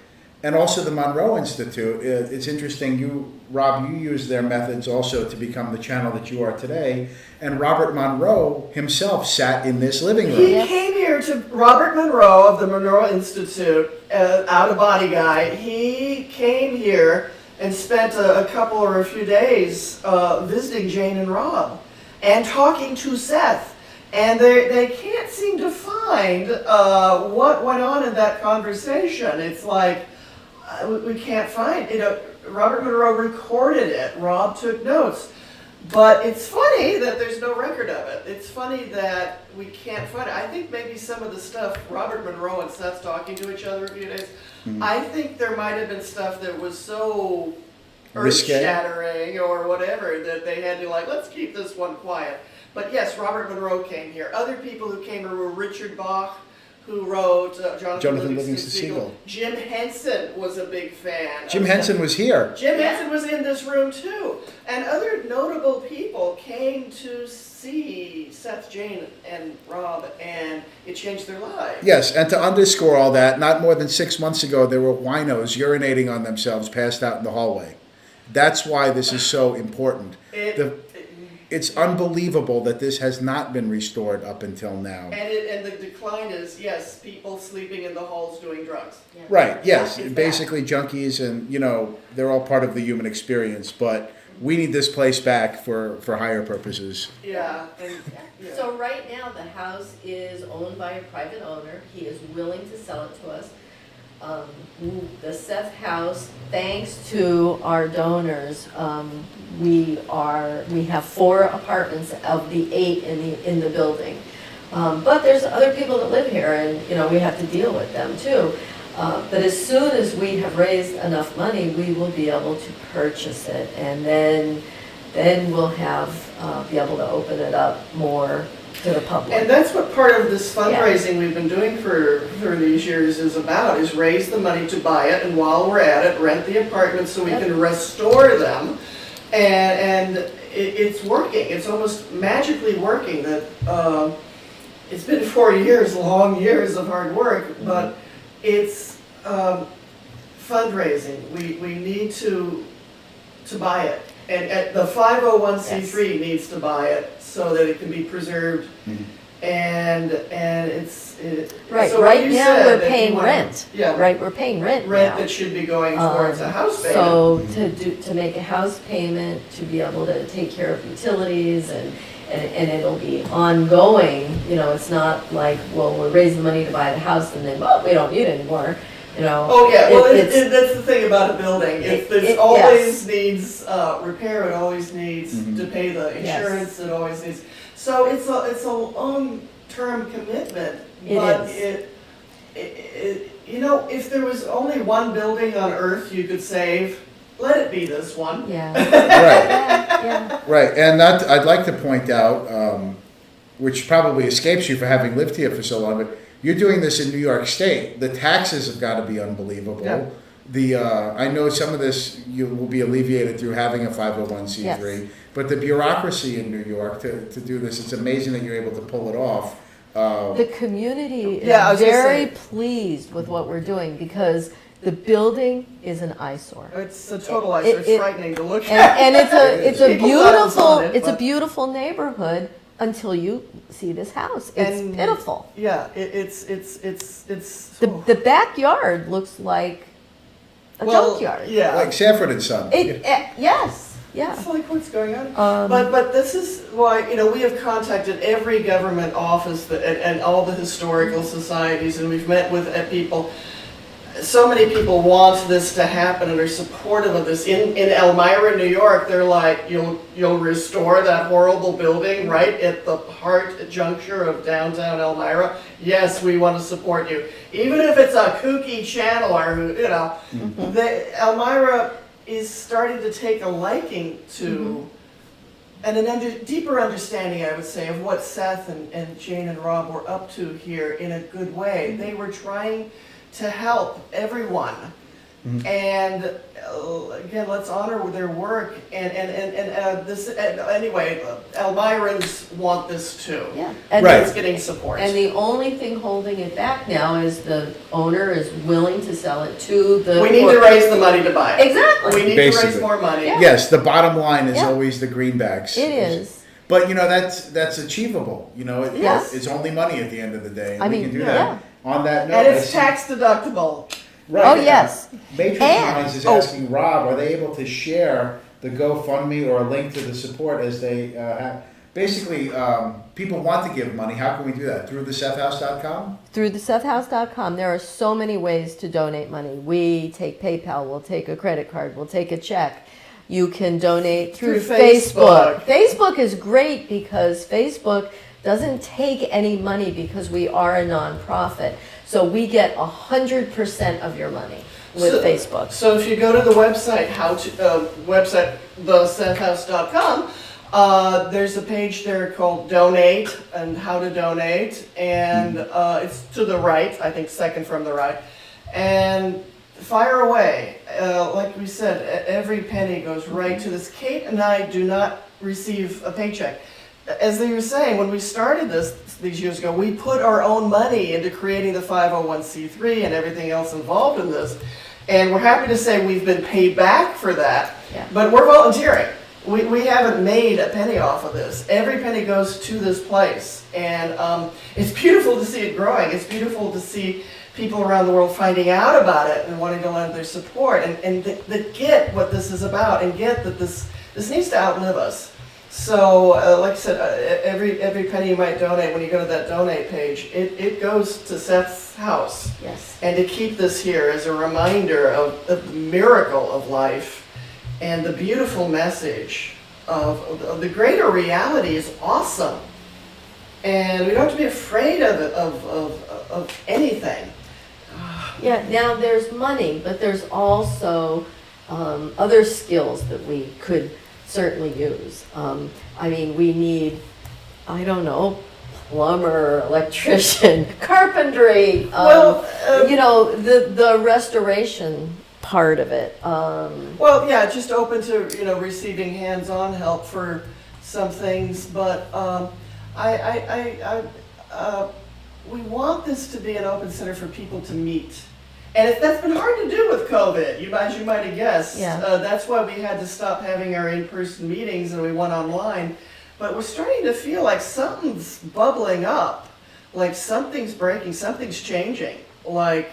And also the Monroe Institute, it's interesting, Rob, you used their methods also to become the channel that you are today. And Robert Monroe himself sat in this living room. He came here to Robert Monroe of the Monroe Institute, out-of-body guy. He came here and spent a couple or a few days visiting Jane and Rob and talking to Seth. And they can't seem to find what went on in that conversation. It's like, we can't find, Robert Monroe recorded it, Rob took notes, but it's funny that there's no record of it. It's funny that we can't find it. I think maybe some of the stuff, Robert Monroe and Seth talking to each other a few days, I think there might have been stuff that was so earth-shattering or whatever that they had to let's keep this one quiet. But yes, Robert Monroe came here. Other people who came here were Richard Bach, who wrote Jonathan Livingston Seagull. Jim Henson was a big fan. Jim Henson was here. Jim Henson was in this room too. And other notable people came to see Seth, Jane, and Rob, and it changed their lives. Yes, and to underscore all that, not more than 6 months ago, there were winos urinating on themselves passed out in the hallway. That's why this is so important. It's unbelievable that this has not been restored up until now. And the decline is, yes, people sleeping in the halls doing drugs. Yeah. Right, yes. Basically junkies and, they're all part of the human experience. But we need this place back for higher purposes. Yeah. So right now the house is owned by a private owner. He is willing to sell it to us. The Seth house, thanks to our donors, we have 4 apartments of the 8 in the building. But there's other people that live here, and we have to deal with them too. But as soon as we have raised enough money, we will be able to purchase it, and then we'll be able to open it up more to the public. And that's what part of this fundraising we've been doing for these years is about, is raise the money to buy it, and while we're at it, rent the apartments so we can restore them. And it's working. It's almost magically working. That it's been 4 years, long years of hard work, but it's fundraising. We need to buy it. And the 501c3 needs to buy it so that it can be preserved. And it's right. So right now we're paying rent. Yeah. Right, we're paying rent now. that should be going towards a house payment. So to make a house payment, to be able to take care of utilities, and it'll be ongoing. It's not like, well, we're raising money to buy the house and then, well, we don't need it anymore. Oh yeah, well that's the thing about a building. It always needs repair. It always needs to pay the insurance. It always needs. So it's a long-term commitment. But if there was only one building on Earth you could save, let it be this one. Yeah. Right. Right, and that I'd like to point out, which probably escapes you for having lived here for so long, but you're doing this in New York State. The taxes have got to be unbelievable. Yeah. I know some of this you will be alleviated through having a 501c3, but the bureaucracy in New York to do this, it's amazing that you're able to pull it off. The community is very pleased with what we're doing because the building is an eyesore. It's a total eyesore. It's frightening to look at. And it's a beautiful neighborhood, until you see this house. It's pitiful. Yeah, it's The backyard looks like a junkyard. Yeah, Like Sanford and Son. Yes, yeah. It's like what's going on. But this is why we have contacted every government office and all the historical societies, and we've met with people. So many people want this to happen and are supportive of this. In Elmira, New York, they're like, you'll restore that horrible building right at the heart juncture of downtown Elmira. Yes, we want to support you, even if it's a kooky channeler. Elmira is starting to take a liking to, and deeper understanding, I would say, of what Seth and Jane and Rob were up to here in a good way. They were trying to help everyone, and again, let's honor their work. And this anyway. Elmirans want this too. Yeah, and Right. It's getting support. And the only thing holding it back now is the owner is willing to sell it to the. We need to raise the money to buy it. Exactly. We need to raise Basically. more money. Yeah. Yes, the bottom line is Yeah. always the greenbacks. It is. But that's achievable. Yes. It's only money at the end of the day. And I we mean, can do yeah. that. On that note, And it's tax deductible. Right. Oh, yes. Matrix And- Minds is asking Rob, are they able to share the GoFundMe or a link to the support as they have? Basically, people want to give money. How can we do that? Through the SethHouse.com? Through the SethHouse.com, there are so many ways to donate money. We take PayPal, we'll take a credit card, we'll take a check. You can donate through Facebook. Facebook is great because Facebook doesn't take any money because we are a nonprofit. So we get 100% of your money with Facebook. So if you go to the website, thesethhouse.com, there's a page there called Donate and how to donate, and it's to the right, I think second from the right, and fire away. Like we said, every penny goes right to this. Kate and I do not receive a paycheck. As they were saying, when we started these years ago, we put our own money into creating the 501c3 and everything else involved in this. And we're happy to say we've been paid back for that, but we're volunteering. We haven't made a penny off of this. Every penny goes to this place. And it's beautiful to see it growing. It's beautiful to see people around the world finding out about it and wanting to lend their support and that get what this is about and get that this needs to outlive us. So, like I said, every penny you might donate, when you go to that donate page, it goes to Seth's house. Yes. And to keep this here as a reminder of the miracle of life and the beautiful message of the greater reality is awesome. And we don't have to be afraid of it, of anything. Yeah, now there's money, but there's also other skills that we could certainly use. I mean, we need, I don't know, plumber, electrician, carpentry, the restoration part of it. Well, yeah, just open to, receiving hands-on help for some things, but we want this to be an open center for people to meet. And that's been hard to do with COVID, as you might have guessed. Yeah. That's why we had to stop having our in-person meetings and we went online. But we're starting to feel like something's bubbling up, like something's breaking, something's changing. Like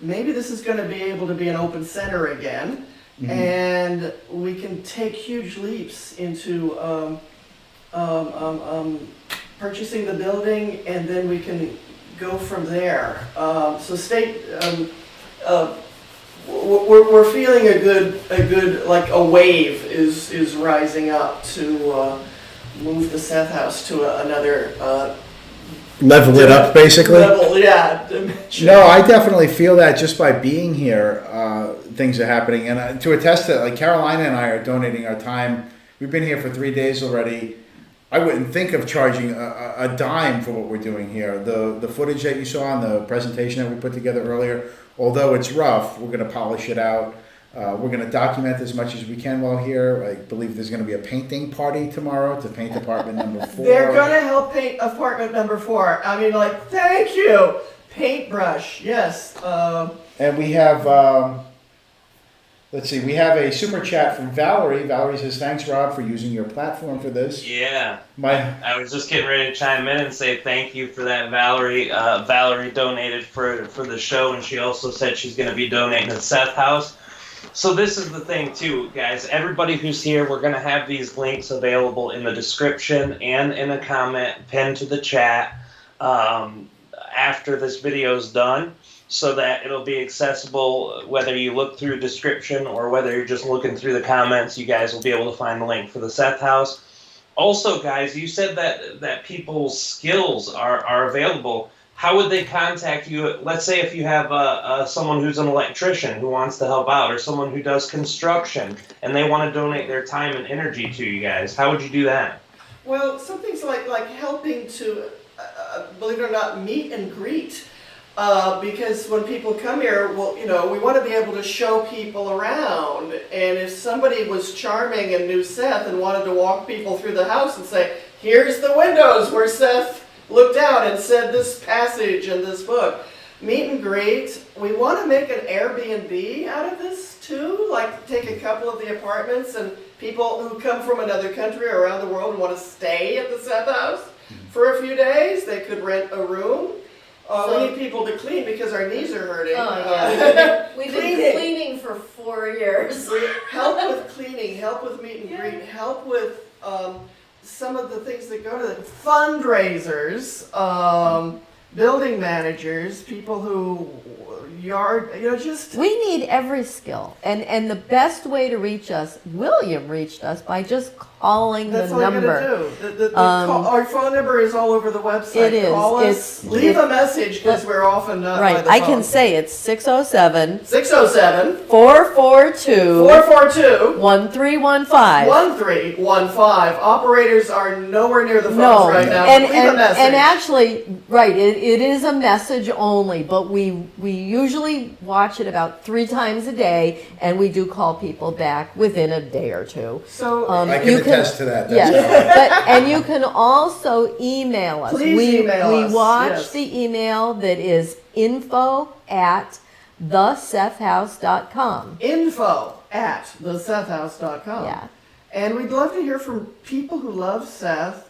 maybe this is going to be able to be an open center again, and we can take huge leaps into purchasing the building, and then we can go from there. So we're feeling a good like a wave is rising up to move the Seth House to another Level it up, basically? level, yeah. Dimension. No, I definitely feel that just by being here, things are happening. And to attest to that, like Carolina and I are donating our time. We've been here for 3 days already. I wouldn't think of charging a dime for what we're doing here. The footage that you saw on the presentation that we put together earlier, although it's rough, we're going to polish it out. We're going to document as much as we can while here. I believe there's going to be a painting party tomorrow to paint apartment number 4. They're going to help paint apartment number 4. I mean, like, thank you. Paintbrush, yes. And we have, Let's see. We have a super chat from Valerie. Valerie says, "Thanks, Rob, for using your platform for this." Yeah. I was just getting ready to chime in and say thank you for that, Valerie. Valerie donated for the show, and she also said she's going to be donating to Seth House. So this is the thing, too, guys. Everybody who's here, we're going to have these links available in the description and in a comment pinned to the chat after this video is done, so that it'll be accessible whether you look through description or whether you're just looking through the comments. You guys will be able to find the link for the Seth House. Also, guys, you said that people's skills are available. How would they contact you? Let's say if you have someone who's an electrician who wants to help out, or someone who does construction and they want to donate their time and energy to you guys. How would you do that? Well, some things like helping to, believe it or not, meet and greet. Because when people come here, well, we want to be able to show people around. And if somebody was charming and knew Seth and wanted to walk people through the house and say, here's the windows where Seth looked out and said this passage in this book. Meet and greet. We want to make an Airbnb out of this too, like take a couple of the apartments, and people who come from another country or around the world and want to stay at the Seth House for a few days, they could rent a room. We need people to clean because our knees are hurting. We've been cleaning for 4 years. Help with cleaning, help with meet and greet, help with some of the things that go to the fundraisers, building managers, people who We need every skill, and the best way to reach us, William reached us by just calling the number. That's all you gotta do. Our phone number is all over the website. It is. Call us, leave a message, because we're often not by the phone. I can say it's 607 607 442 442 1315. 1315. Operators are nowhere near the phones right now. And, leave a message. and actually, it is a message only, but we usually watch it about 3 times a day, and we do call people back within a day or two. So I can attest to that. Yes, and you can also email us. Please email us. We watch Yes. the email that is info@thesethhouse.com. info@thesethhouse.com. Yeah. And we'd love to hear from people who love Seth.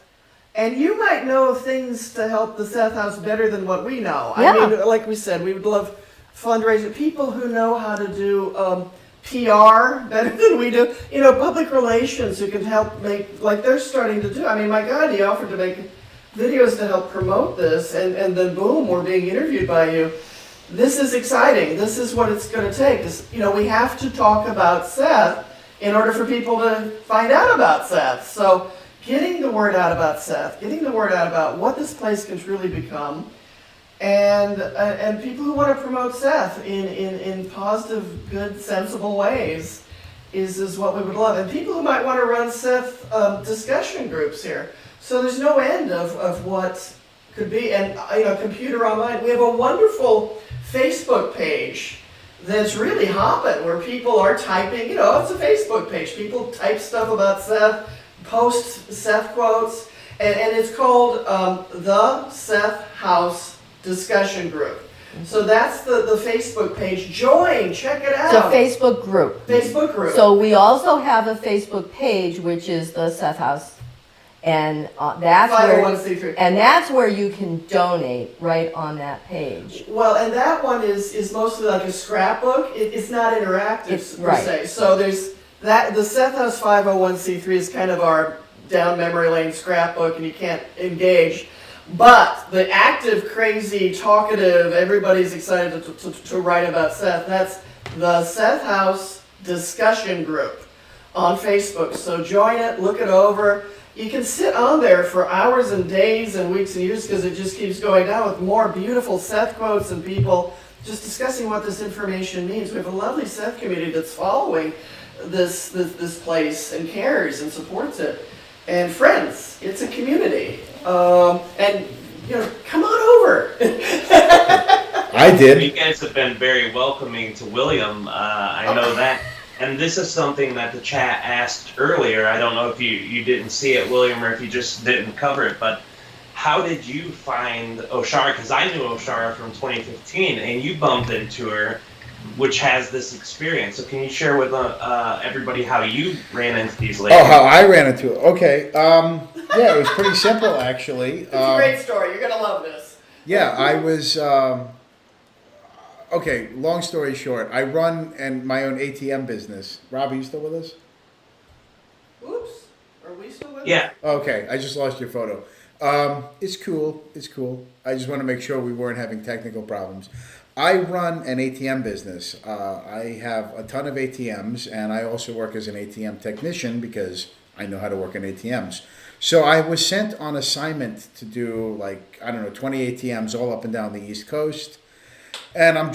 And you might know of things to help the Seth House better than what we know. Yeah. I mean, like we said, we would love fundraising. People who know how to do PR better than we do. Public relations who can help make, like they're starting to do. I mean, my God, he offered to make videos to help promote this, and then boom, we're being interviewed by you. This is exciting. This is what it's going to take. We have to talk about Seth in order for people to find out about Seth. So getting the word out about Seth, getting the word out about what this place can truly become, and people who want to promote Seth in positive, good, sensible ways is what we would love. And people who might want to run Seth discussion groups here. So there's no end of what could be. And Computer Online, we have a wonderful Facebook page that's really hopping, where people are typing, it's a Facebook page. People type stuff about Seth, post Seth quotes, and it's called the Seth House Discussion Group. So that's the Facebook page. Join, check it out. It's a Facebook group. Facebook group. So we also have a Facebook page, which is the Seth House. And that's 501c3. and that's where you can donate, right on that page. Well, and that one is mostly like a scrapbook. It's not interactive per se. So there's that. The Seth House 501c3 is kind of our down memory lane scrapbook, and you can't engage. But the active, crazy, talkative, everybody's excited to write about Seth. That's the Seth House Discussion Group on Facebook. So join it, look it over. You can sit on there for hours and days and weeks and years, because it just keeps going down with more beautiful Seth quotes and people just discussing what this information means. We have a lovely Seth community that's following this place and cares and supports it. And friends, it's a community. And come on over. I did. You guys have been very welcoming to William. I know that. And this is something that the chat asked earlier. I don't know if you didn't see it, William, or if you just didn't cover it, but how did you find Oshara? Because I knew Oshara from 2015, and you bumped into her which has this experience. So can you share with everybody how you ran into these ladies? Oh, how I ran into it. Okay. Yeah, it was pretty simple, actually. It's a great story. You're gonna love this. Yeah, I was. Okay, long story short, I run my own ATM business. Rob, are you still with us? Oops. Are we still with Yeah. Okay, I just lost your photo. It's cool. It's cool. I just want to make sure we weren't having technical problems. I run an ATM business. I have a ton of ATMs, and I also work as an ATM technician because I know how to work in ATMs. So I was sent on assignment to do 20 ATMs all up and down the East Coast. And I'm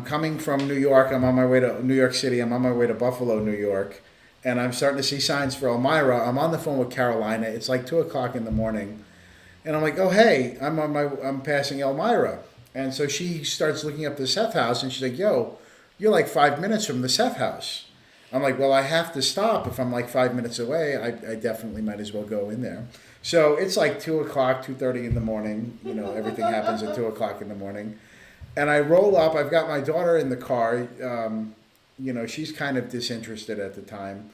coming from New York. I'm on my way to New York City. I'm on my way to Buffalo, New York. And I'm starting to see signs for Elmira. I'm on the phone with Carolina. It's like 2 o'clock in the morning. And I'm like, oh, hey, I'm passing Elmira. And so she starts looking up the Seth house, and she's like, yo, you're like 5 minutes from the Seth house. I'm like, well, I have to stop. If I'm like 5 minutes away, I definitely might as well go in there. So it's like 2 o'clock, 2:30 in the morning. You know, everything happens at 2 o'clock in the morning. And I roll up. I've got my daughter in the car. She's kind of disinterested at the time,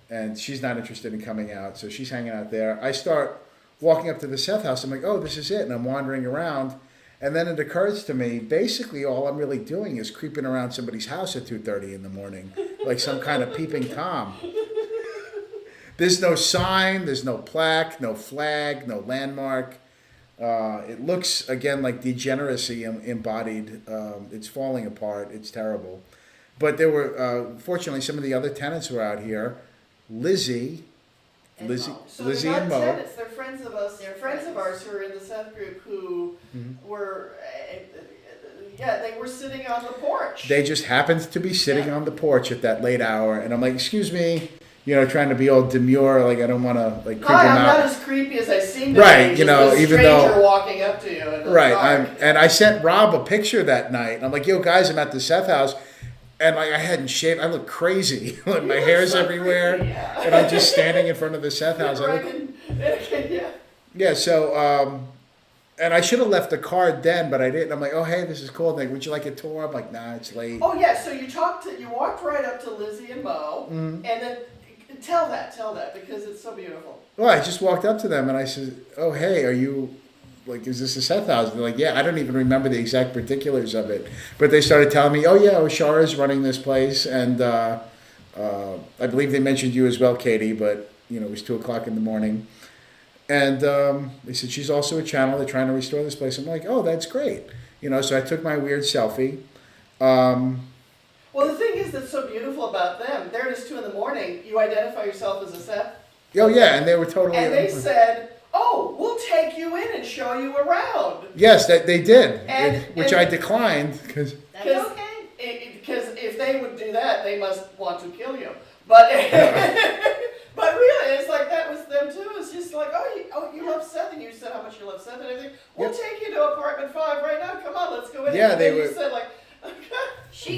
and she's not interested in coming out. So she's hanging out there. I start walking up to the Seth house. I'm like, oh, this is it. And I'm wandering around. And then it occurs to me, basically all I'm really doing is creeping around somebody's house at 2:30 in the morning, like some kind of peeping Tom. There's no sign, there's no plaque, no flag, no landmark. It looks, again, like degeneracy embodied. It's falling apart. It's terrible. But there were, fortunately, some of the other tenants were out here. Lizzie So Lizzie they're and not Mo. tenants, they're friends of us. They're friends of ours who are in the Seth group who were, they were sitting on the porch. They just happened to be sitting on the porch at that late hour, and I'm like, excuse me, trying to be all demure, like I don't want to creep them out. I'm not as creepy as I seem to right, be. Just even stranger though walking up to you. Right, and I sent Rob a picture that night. I'm like, yo, guys, I'm at the Seth house. And I hadn't shaved. I look crazy. Like my hair's so everywhere, and I'm just standing in front of the Seth house. So and I should have left the card then, but I didn't. I'm like, oh hey, this is cool. Like, would you like it tore? I'm like, nah, it's late. Oh yeah, so you walked right up to Lizzie and Mo, and then tell that because it's so beautiful. Well, I just walked up to them and I said, oh hey, are you? Like, is this a Seth house? And they're like, yeah, I don't even remember the exact particulars of it. But they started telling me, oh, yeah, Oshara's running this place. And I believe they mentioned you as well, Katie, but, it was 2 o'clock in the morning. And they said, she's also a channel. They're trying to restore this place. I'm like, oh, that's great. So I took my weird selfie. Well, the thing is that's so beautiful about them, there it is 2 in the morning, you identify yourself as a Seth. Oh, yeah, and they were totally... And they said... oh, we'll take you in and show you around. Yes, they did, which I and declined because. That's okay. Because if they would do that, they must want to kill you. But but really, it's like that was them too. It's just like, you love Seth, and you said how much you love Seth and everything. We'll take you to apartment 5 right now. Come on, let's go in. Yeah, and they then were. You said like.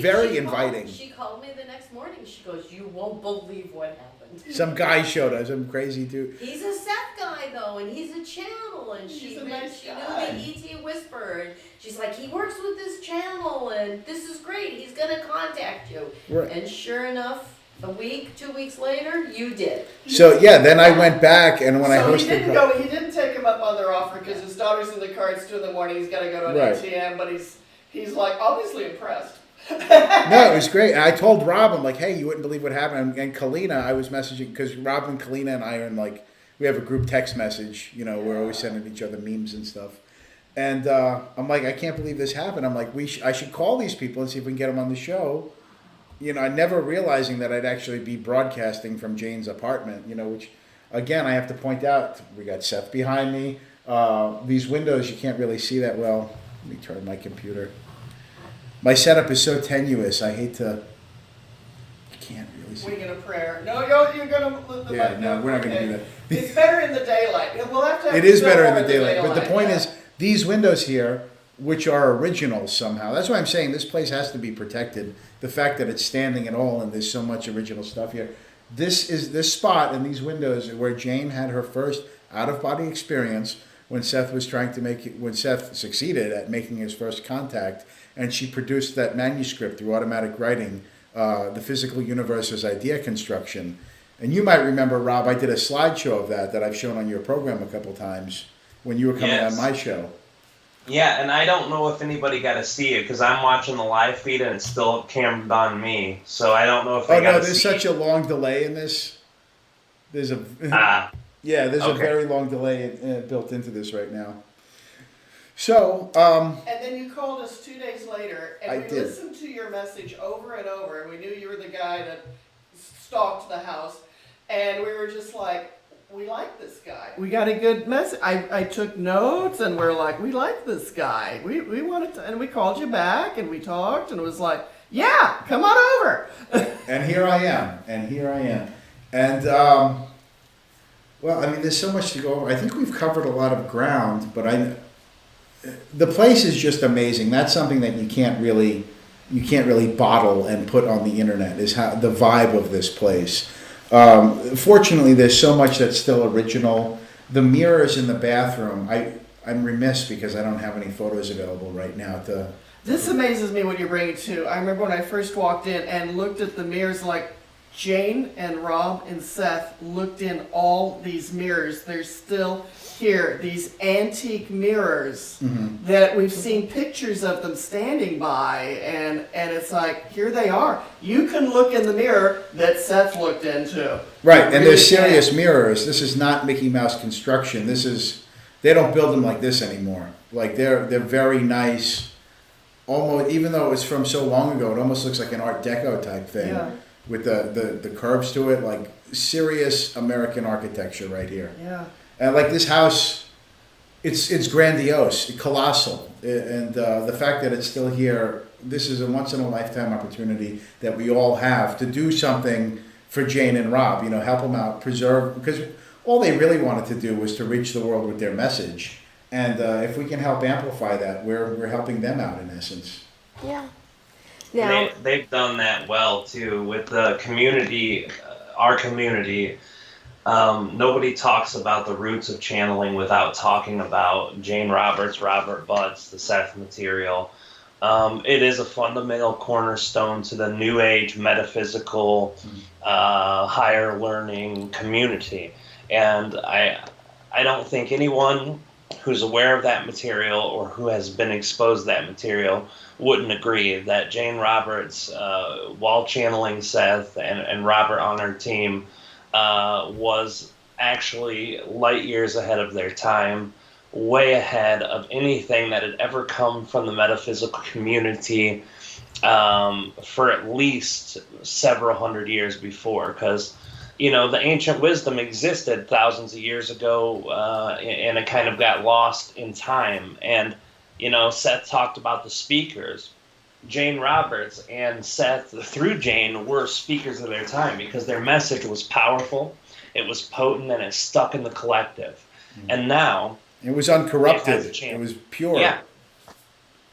Very inviting. She called me the next morning. She goes, you won't believe what happened. Some guy showed us, some crazy dude. He's a Seth guy though, and he's a channel, and she knew the ET Whisper, and she's like, he works with this channel, and this is great. He's gonna contact you. Right. And sure enough, 2 weeks later, you did. So yeah, then I went back, and when I hosted, he didn't take him up on their offer because his daughter's in the car. It's 2 in the morning. He's got to go to an ATM, but he's like obviously impressed. No, it was great. And I told Rob, I'm like, hey, you wouldn't believe what happened. And Kalina, I was messaging, because Rob and Kalina and I are in we have a group text message, we're always sending each other memes and stuff. And I'm like, I can't believe this happened. I'm like, I should call these people and see if we can get them on the show. I never realizing that I'd actually be broadcasting from Jane's apartment, which, again, I have to point out, we got Seth behind me. These windows, you can't really see that well. Let me turn my computer. My setup is so tenuous. I hate to. You can't really see. Wing and a prayer. No, you're gonna. No, we're not gonna do that. It's better in the daylight. We'll have to. It is better in the daylight, but the point is, these windows here, which are original somehow. That's why I'm saying this place has to be protected. The fact that it's standing at all and there's so much original stuff here. This spot and these windows where Jane had her first out-of-body experience when Seth was trying to when Seth succeeded at making his first contact, and she produced that manuscript through automatic writing, The Physical Universe's Idea Construction. And you might remember, Rob, I did a slideshow of that I've shown on your program a couple times when you were coming on my show. Yeah, and I don't know if anybody got to see it because I'm watching the live feed and it's still cammed on me. So I don't know if they got to see it. There's such a long delay in this. There's a there's a very long delay built into this right now. So and then you called us 2 days later, and we listened to your message over and over, and we knew you were the guy that stalked the house, and we were just like, we like this guy. We got a good message. I took notes, and we're like, we like this guy. We wanted to, and we called you back, and we talked, and it was like, yeah, come on over. And here I am. And, well, I mean, there's so much to go over. I think we've covered a lot of ground, but the place is just amazing. That's something that you can't really bottle and put on the internet, is how the vibe of this place. Fortunately, there's so much that's still original. The mirrors in the bathroom, I'm remiss because I don't have any photos available right now. This amazes me when you bring it to. I remember when I first walked in and looked at the mirrors, like Jane and Rob and Seth looked in all these mirrors. They're still here, these antique mirrors that we've seen pictures of them standing by, and it's like, here they are. You can look in the mirror that Seth looked into. Right, and they're serious mirrors. This is not Mickey Mouse construction. They don't build them like this anymore. Like they're very nice. Almost, even though it was from so long ago, it almost looks like an Art Deco type thing. Yeah. With the curves to it, like serious American architecture right here. Yeah. And like this house, it's grandiose, colossal, and the fact that it's still here, this is a once in a lifetime opportunity that we all have to do something for Jane and Rob. Help them out, preserve, because all they really wanted to do was to reach the world with their message, and if we can help amplify that, we're helping them out in essence. Yeah. Now, they've done that well too with the community, our community. Nobody talks about the roots of channeling without talking about Jane Roberts, Robert Butts, the Seth material. It is a fundamental cornerstone to the New Age metaphysical, higher learning community. And I don't think anyone who's aware of that material or who has been exposed to that material wouldn't agree that Jane Roberts, while channeling Seth and Robert on her team, was actually light years ahead of their time, way ahead of anything that had ever come from the metaphysical community for at least several hundred years before. Because, the ancient wisdom existed thousands of years ago, and it kind of got lost in time. And Seth talked about the speakers. Jane Roberts and Seth, through Jane, were speakers of their time because their message was powerful, it was potent, and it stuck in the collective. And now it was uncorrupted. It was pure. Yeah.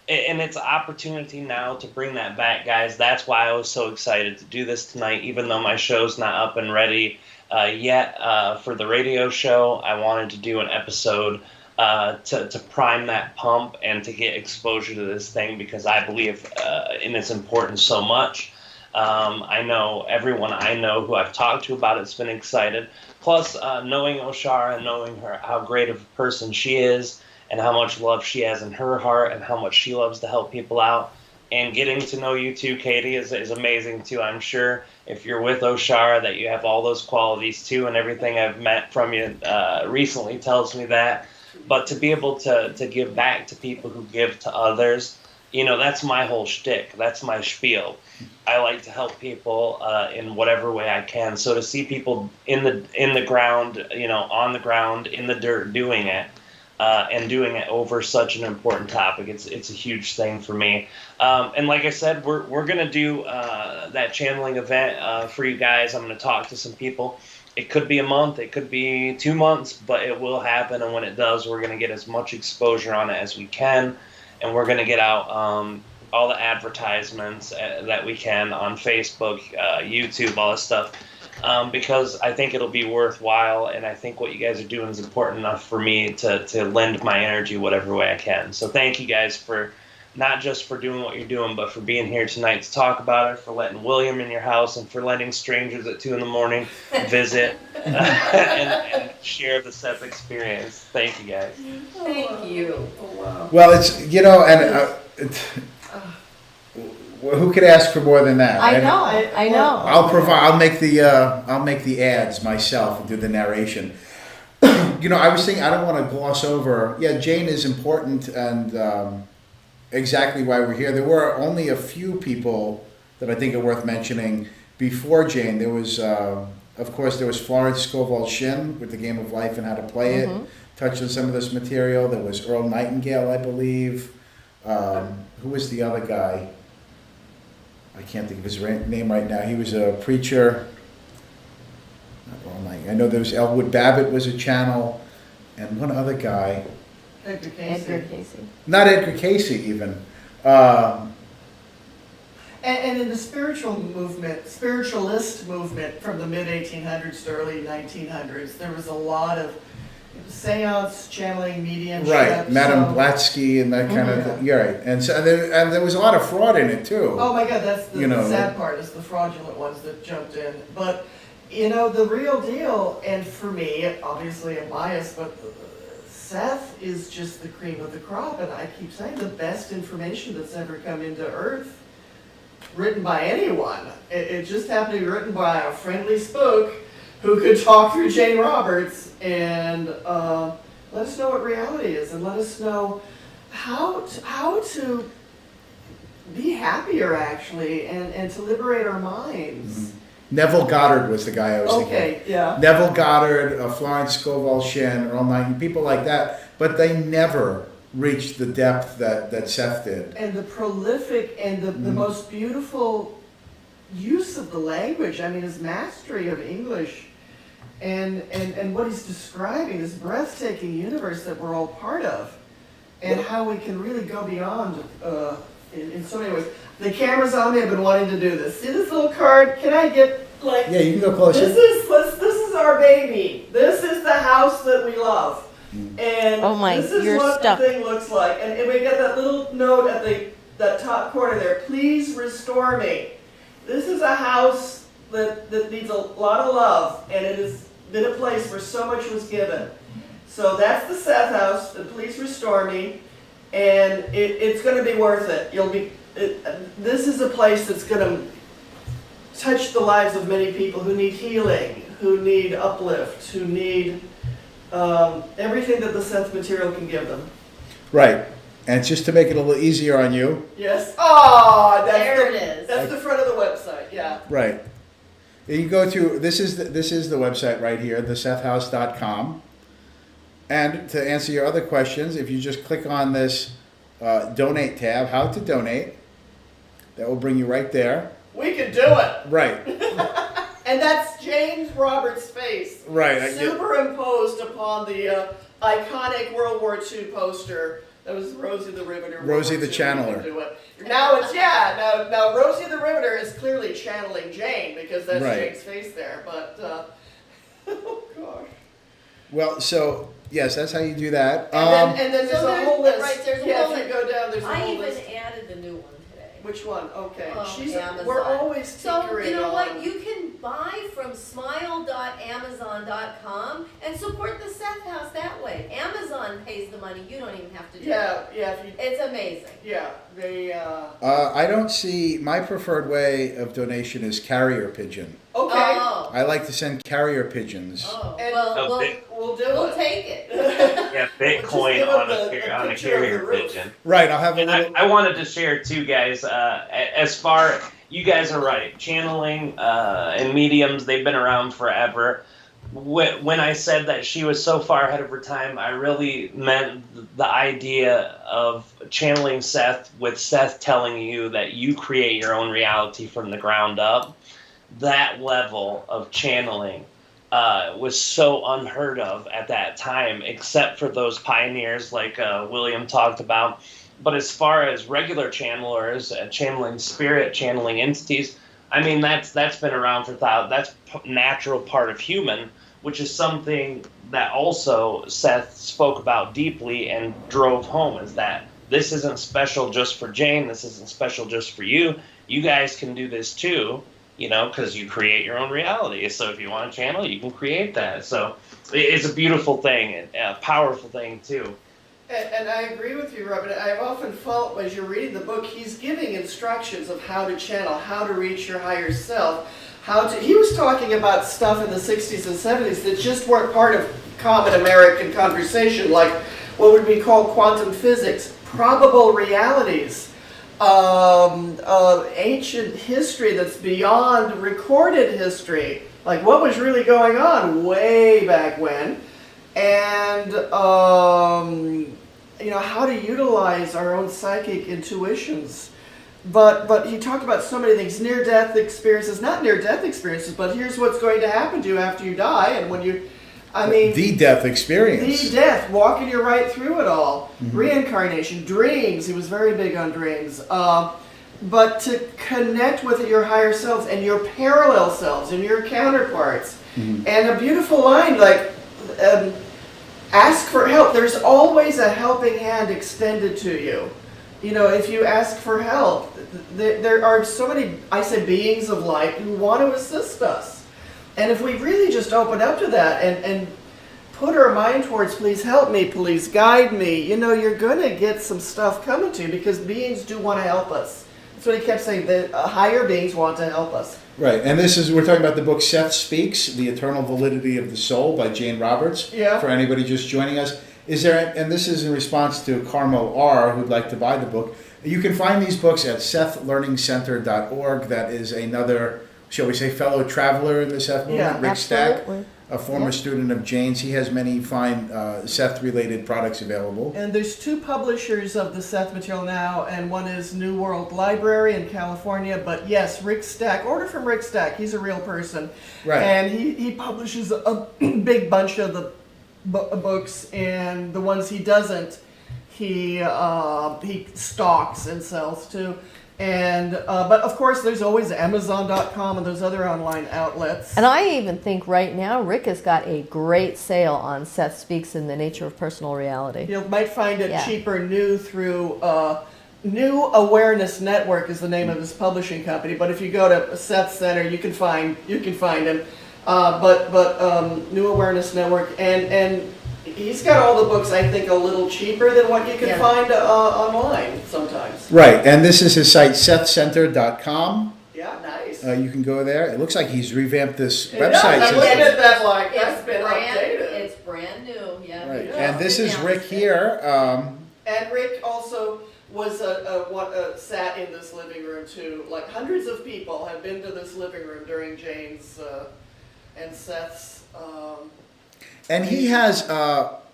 And it's an opportunity now to bring that back, guys. That's why I was so excited to do this tonight, even though my show's not up and ready yet. For the radio show, I wanted to do an episode to prime that pump and to get exposure to this thing because I believe in its importance so much. I know everyone I know who I've talked to about it's been excited. Plus, knowing Oshara and knowing her, how great of a person she is and how much love she has in her heart and how much she loves to help people out. And getting to know you too, Katie, is amazing too. I'm sure if you're with Oshara that you have all those qualities too, and everything I've met from you recently tells me that. But to be able to give back to people who give to others, that's my whole shtick. That's my spiel. I like to help people in whatever way I can. So to see people in the ground, on the ground, in the dirt, doing it, and doing it over such an important topic, it's a huge thing for me. And like I said, we're gonna do that channeling event for you guys. I'm gonna talk to some people. It could be a month, it could be 2 months, but it will happen. And when it does, we're going to get as much exposure on it as we can. And we're going to get out all the advertisements that we can on Facebook, YouTube, all this stuff. because I think it'll be worthwhile, and I think what you guys are doing is important enough for me to lend my energy whatever way I can. So thank you guys for not just for doing what you're doing, but for being here tonight to talk about it, for letting William in your house, and for letting strangers at 2 a.m. visit and share the Seth experience. Thank you guys. Thank you. Oh, wow. Well, it's, who could ask for more than that? I And know. I know. I'll provide. I'll make the ads myself and do the narration. I was thinking I don't want to gloss over. Yeah, Jane is important and exactly why we're here. There were only a few people that I think are worth mentioning before Jane. There was, of course, there was Florence Scovel Shinn with The Game of Life and How to Play It. Touched on some of this material. There was Earl Nightingale, I believe. Who was the other guy? I can't think of his name right now. He was a preacher. Not Earl Nightingale. I know there was Elwood Babbitt was a channel, and one other guy. Edgar Casey. Edgar Casey. Not Edgar Casey even. And in the spiritualist movement from the mid-1800s to early 1900s, there was a lot of seance, channeling, mediumship. Right, Madame Blavatsky and that kind of thing. You're right. And so there was a lot of fraud in it too. Oh my God, that's the sad part, is the fraudulent ones that jumped in. But, the real deal, and for me, obviously I'm biased, but Seth is just the cream of the crop, and I keep saying the best information that's ever come into Earth, written by anyone. It just happened to be written by a friendly spook who could talk through Jane Roberts and let us know what reality is, and let us know how to be happier, actually, and to liberate our minds. Mm-hmm. Neville Goddard was the guy I was thinking. Okay, yeah. Neville Goddard, Florence Scovel Shinn, Earl Nightingale, people like that, but they never reached the depth that Seth did. And the prolific and the most beautiful use of the language. I mean, his mastery of English and what he's describing, this breathtaking universe that we're all part of, and how we can really go beyond in so many ways. The camera's on me. I've been wanting to do this. See this little card? Can I get Yeah, you can go closer. This is our baby. This is the house that we love. And this is what the thing looks like. And we get that little note at that top corner there. Please restore me. This is a house that needs a lot of love, and it has been a place where so much was given. So that's the Seth house. And please restore me, and it's going to be worth it. This is a place that's going to touch the lives of many people who need healing, who need uplift, who need everything that the Seth material can give them. Right. And just to make it a little easier on you. Yes. Oh, there it is. That's the front of the website. Yeah. Right. You go to this is the website right here, thesethhouse.com. And to answer your other questions, if you just click on this donate tab, how to donate, that will bring you right there. We can do it. Right. And that's James Roberts' face. Right. Superimposed upon the iconic World War II poster. That was Rosie the Riveter. Rosie the Channeler. Now it's, now Rosie the Riveter is clearly channeling Jane, because that's Jane's face there. But, oh gosh. Well, so, yes, that's how you do that. And then there's a whole list. Right, there's a whole list. If you go down, there's a whole list. I even added the new one today. Which one? Okay. Amazon. We're always tinkering. So, you know what? You can buy from smile.amazon.com and support the Seth House that way. Amazon pays the money. You don't even have to do it. Yeah. It's amazing. Yeah. I don't see, my preferred way of donation is carrier pigeon. Okay. Oh. I like to send carrier pigeons. Oh. And We'll take it. Yeah, Bitcoin on a carrier pigeon. Right, I'll have a and little... I wanted to share too, guys, you guys are right. Channeling and mediums, they've been around forever. When I said that she was so far ahead of her time, I really meant the idea of channeling Seth, with Seth telling you that you create your own reality from the ground up. That level of channeling was so unheard of at that time, except for those pioneers like William talked about. But as far as regular channelers, channeling spirit, channeling entities, I mean, that's been around for thousands. That's natural part of human, which is something that also Seth spoke about deeply and drove home, is that this isn't special just for Jane. This isn't special just for you. You guys can do this too, you know, because you create your own reality. So if you want a channel, you can create that. So it's a beautiful thing, and a powerful thing too. And I agree with you, Robin. I've often felt, as you're reading the book, he's giving instructions of how to channel, how to reach your higher self, he was talking about stuff in the 60s and 70s that just weren't part of common American conversation, like what would be called quantum physics, probable realities, ancient history that's beyond recorded history, like what was really going on way back when. And, you know, how to utilize our own psychic intuitions. But he talked about so many things, near-death experiences, not near-death experiences, but here's what's going to happen to you after you die. And when you, I mean... The death experience. The death, walking you right through it all. Mm-hmm. Reincarnation, dreams, he was very big on dreams. But to connect with your higher selves and your parallel selves and your counterparts. Mm-hmm. And a beautiful line like... ask for help. There's always a helping hand extended to you. You know, if you ask for help, there are so many, I say, beings of light who want to assist us. And if we really just open up to that and put our mind towards, please help me, please guide me, you know, you're going to get some stuff coming to you because beings do want to help us. That's what he kept saying, the higher beings want to help us. Right, and we're talking about the book Seth Speaks, The Eternal Validity of the Soul by Jane Roberts. Yeah. For anybody just joining us. And this is in response to Carmo R, who'd like to buy the book. You can find these books at SethLearningCenter.org. That is another, shall we say, fellow traveler in the Seth movement, Rick absolutely. Stack, a former student of Jane's. He has many fine Seth-related products available. And there's two publishers of the Seth material now, and one is New World Library in California. But yes, Rick Stack, order from Rick Stack. He's a real person. Right. And he publishes a big bunch of the books, and the ones he doesn't, he stocks and sells too. And but of course there's always Amazon.com and those other online outlets. And I even think right now Rick has got a great sale on Seth Speaks in the Nature of Personal Reality. You might find it cheaper new through New Awareness Network is the name of his publishing company. But if you go to Seth Center, you can find him. But New Awareness Network, and he's got all the books, I think, a little cheaper than what you can find online sometimes. Right, and this is his site, SethCenter.com. Yeah, nice. You can go there. It looks like he's revamped this It website. does. I'm looking at that like, It's that's been updated. It's brand new, yeah. Right, Yeah. and this is Rick here. And Rick also was sat in this living room too. Like hundreds of people have been to this living room during Jane's and Seth's. And he has,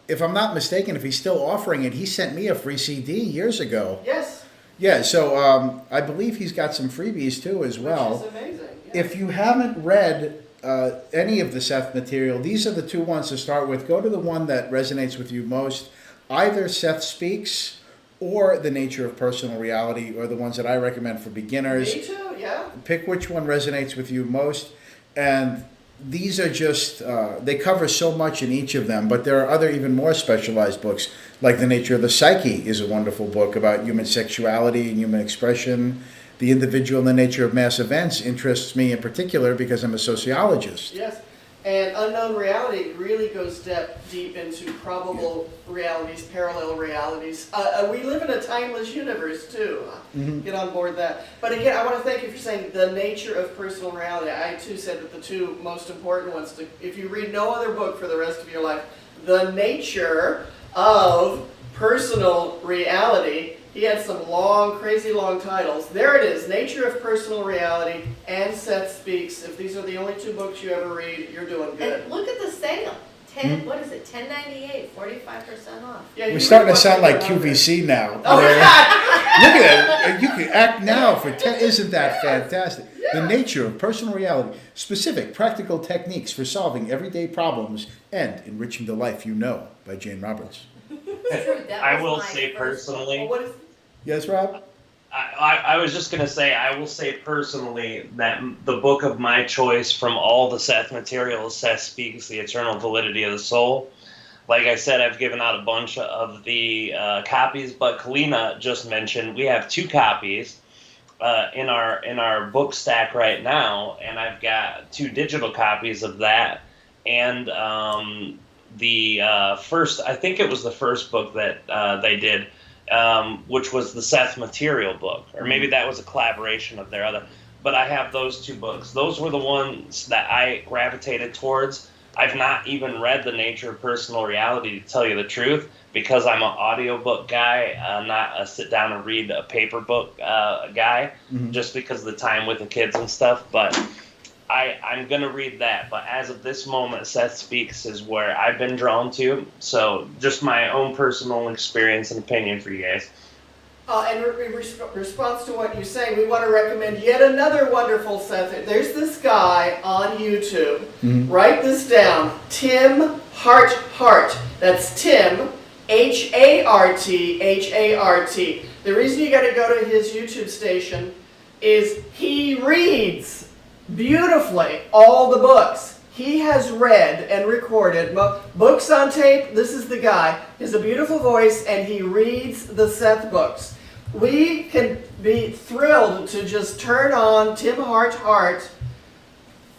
if I'm not mistaken, if he's still offering it, he sent me a free CD years ago. Yes. Yeah, so I believe he's got some freebies too as well. Which is amazing. Yeah. If you haven't read any of the Seth material, these are the two ones to start with. Go to the one that resonates with you most, either Seth Speaks or The Nature of Personal Reality, or the ones that I recommend for beginners. Me too, yeah. Pick which one resonates with you most. And these are just, they cover so much in each of them, but there are other even more specialized books, like The Nature of the Psyche is a wonderful book about human sexuality and human expression. The Individual and the Nature of Mass Events interests me in particular because I'm a sociologist. Yes, and Unknown Reality really goes deep into probable realities, parallel realities. We live in a timeless universe too. Mm-hmm. Get on board that. But again, I want to thank you for saying The Nature of Personal Reality. I too said that the two most important ones, if you read no other book for the rest of your life, The Nature of Personal Reality. He had some long, crazy long titles. There it is, Nature of Personal Reality and Seth Speaks. If these are the only two books you ever read, you're doing good. And look at the sale. What is it? $10.98, 45% off. Yeah, we're starting to sound like QVC now. Oh, look at that. You can act now for 10. Isn't that fantastic? Yeah. The Nature of Personal Reality. Specific, practical techniques for solving everyday problems and enriching the life you know, by Jane Roberts. I will say personally. Yes, Rob? I was just going to say, I will say personally that the book of my choice from all the Seth material is Seth Speaks, The Eternal Validity of the Soul. Like I said, I've given out a bunch of the copies, but Kalina just mentioned we have 2 copies in our book stack right now, and I've got 2 digital copies of that. And the first, I think it was the first book that they did, which was the Seth material book, or maybe that was a collaboration of their other. But I have those 2 books. Those were the ones that I gravitated towards. I've not even read The Nature of Personal Reality, to tell you the truth, because I'm an audiobook guy, not a sit down and read a paper book guy, just because of the time with the kids and stuff. But I'm going to read that. But as of this moment, Seth Speaks is where I've been drawn to. So just my own personal experience and opinion for you guys. And in response to what you say, we want to recommend yet another wonderful Seth. There's this guy on YouTube. Write this down. Tim Hart. That's Tim, H-A-R-T, H-A-R-T. The reason you got to go to his YouTube station is he reads beautifully all the books. He has read and recorded books on tape. This is the guy. He has a beautiful voice, and he reads the Seth books. We can be thrilled to just turn on Tim Hart.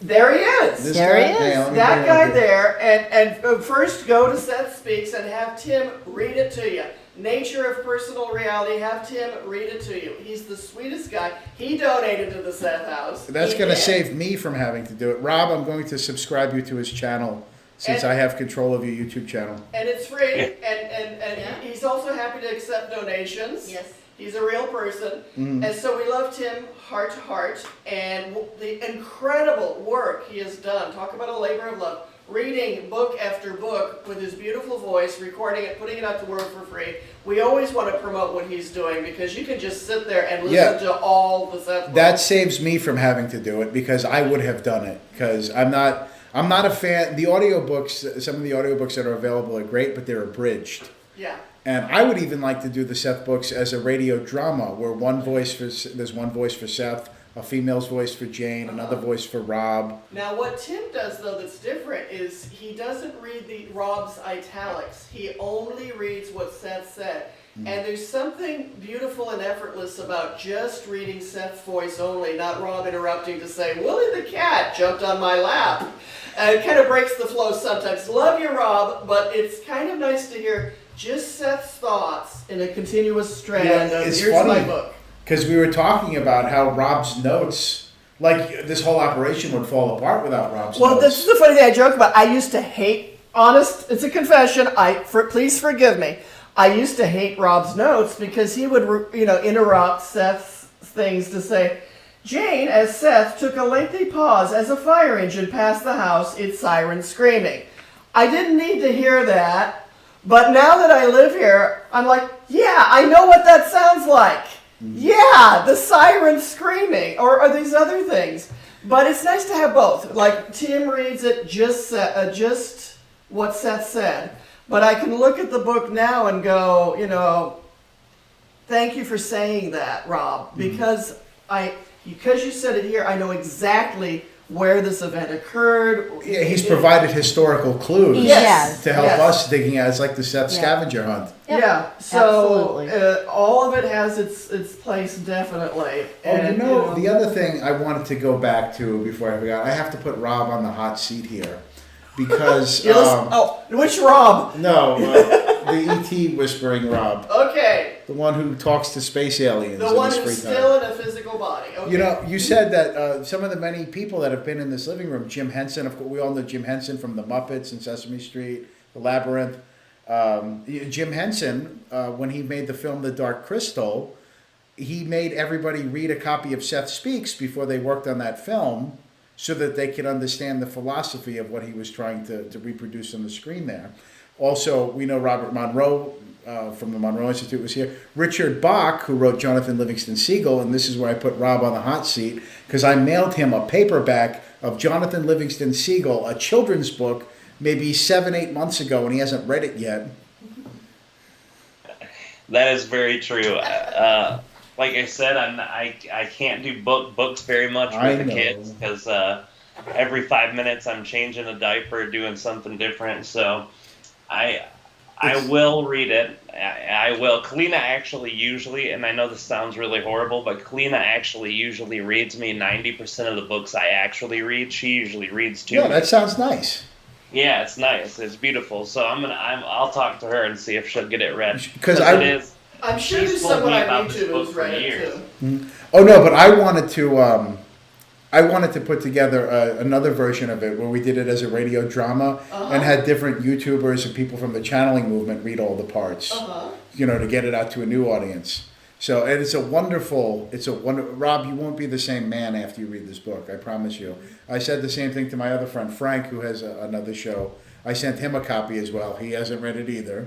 There he is. There he is. That guy there. And first go to Seth Speaks and have Tim read it to you. Nature of Personal Reality, have Tim read it to you. He's the sweetest guy. He donated to the Seth House. That's going to save me from having to do it. Rob, I'm going to subscribe you to his channel since I have control of your YouTube channel. And it's free, and he's also happy to accept donations. Yes. He's a real person. And so we love Tim Hart and the incredible work he has done. Talk about a labor of love. Reading book after book with his beautiful voice, recording it, putting it out to work for free. We always want to promote what he's doing because you can just sit there and listen to all the Seth books. That saves me from having to do it because I would have done it because I'm not a fan. The audiobooks, some of the audiobooks that are available are great, but they're abridged. Yeah. And I would even like to do the Seth books as a radio drama where there's one voice for Seth, a female's voice for Jane, another voice for Rob. Now what Tim does though that's different is he doesn't read Rob's italics. He only reads what Seth said. And there's something beautiful and effortless about just reading Seth's voice only, not Rob interrupting to say, Willie the cat jumped on my lap. It kind of breaks the flow sometimes. Love you, Rob, but it's kind of nice to hear just Seth's thoughts in a continuous strand of it's here's funny, my book. Because we were talking about how Rob's notes, like this whole operation would fall apart without Rob's notes. Well, this is the funny thing I joke about. I used to hate, honest, it's a confession, please forgive me. I used to hate Rob's notes because he would, interrupt Seth's things to say, Jane, as Seth took a lengthy pause as a fire engine passed the house, its siren screaming. I didn't need to hear that, but now that I live here, I'm like, yeah, I know what that sounds like. Yeah, the siren screaming, or these other things. But it's nice to have both. Like, Tim reads it just what Seth said. But I can look at the book now and go, thank you for saying that, Rob, because you said it here, I know exactly where this event occurred. Yeah, he's provided historical clues to help us digging out. It's like the Seth scavenger hunt. Yep. Yeah, so all of it has its place, definitely. And the other thing I wanted to go back to before I forgot, I have to put Rob on the hot seat here. Because which Rob? No, the E.T. whispering Rob. Okay. The one who talks to space aliens. The one who's still in a physical body. Okay. You said that some of the many people that have been in this living room, Jim Henson, of course, we all know Jim Henson from The Muppets and Sesame Street, The Labyrinth. Jim Henson, when he made the film The Dark Crystal, he made everybody read a copy of Seth Speaks before they worked on that film, so that they could understand the philosophy of what he was trying to reproduce on the screen there. Also, we know Robert Monroe from the Monroe Institute was here. Richard Bach, who wrote Jonathan Livingston Seagull, and this is where I put Rob on the hot seat, because I mailed him a paperback of Jonathan Livingston Seagull, a children's book, maybe 7-8 months ago, and he hasn't read it yet. That is very true. like I said, I can't do books very much I with the know. kids because every 5 minutes I'm changing a diaper, doing something different. So I will read it. I will. Kalina actually usually, and I know this sounds really horrible, but Kalina actually usually reads me 90% of the books I actually read. She usually reads to Yeah, me. that sounds nice. Yeah, it's nice. It's beautiful. So I'll talk to her and see if she'll get it read. Because it is. I'm sure She's there's told someone me on about this YouTube book who's for read it years. too. Oh no, but I wanted to put together another version of it where we did it as a radio drama and had different YouTubers and people from the channeling movement read all the parts, to get it out to a new audience. So, and it's a wonderful, Rob, you won't be the same man after you read this book, I promise you. I said the same thing to my other friend, Frank, who has another show. I sent him a copy as well. He hasn't read it either.